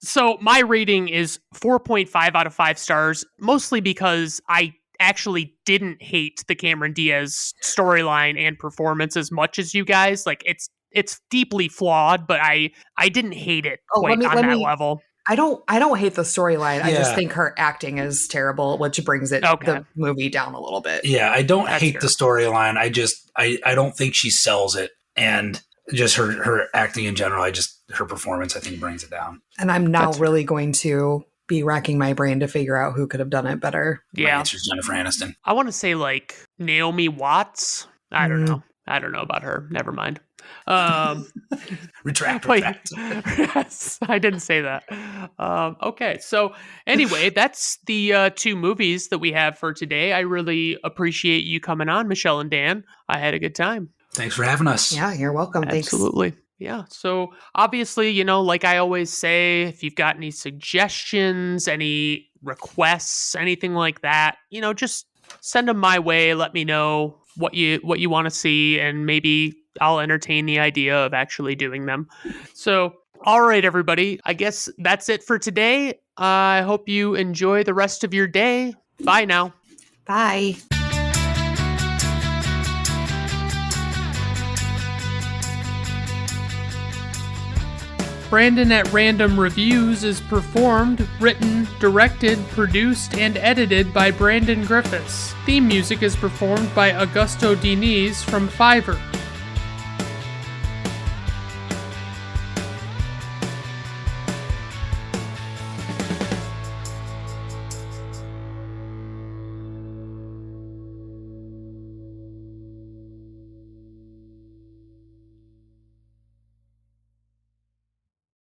So my rating is 4.5 out of 5 stars, mostly because I actually didn't hate the Cameron Diaz storyline and performance as much as you guys. Like it's deeply flawed, but I didn't hate it quite on that level. I don't hate the storyline. I just think her acting is terrible, which brings the movie down a little bit. Yeah, I don't hate the storyline. I don't think she sells it, and just her acting in general. Her performance, I think, brings it down. And I'm now really going to be racking my brain to figure out who could have done it better. Yeah, my answer's Jennifer Aniston. I want to say like Naomi Watts. I don't know. I don't know about her. Never mind. Retract. Yes, I didn't say that. Okay, so anyway, that's the 2 movies that we have for today. I really appreciate you coming on, Michelle and Dan. I had a good time. Thanks for having us. Yeah, you're welcome. Absolutely. Thanks. Yeah. So obviously, like I always say, if you've got any suggestions, any requests, anything like that, just send them my way. Let me know what you want to see, and maybe I'll entertain the idea of actually doing them. So, all right, everybody. I guess that's it for today. I hope you enjoy the rest of your day. Bye now. Bye. Brandon at Random Reviews is performed, written, directed, produced, and edited by Brandon Griffiths. Theme music is performed by Augusto Diniz from Fiverr.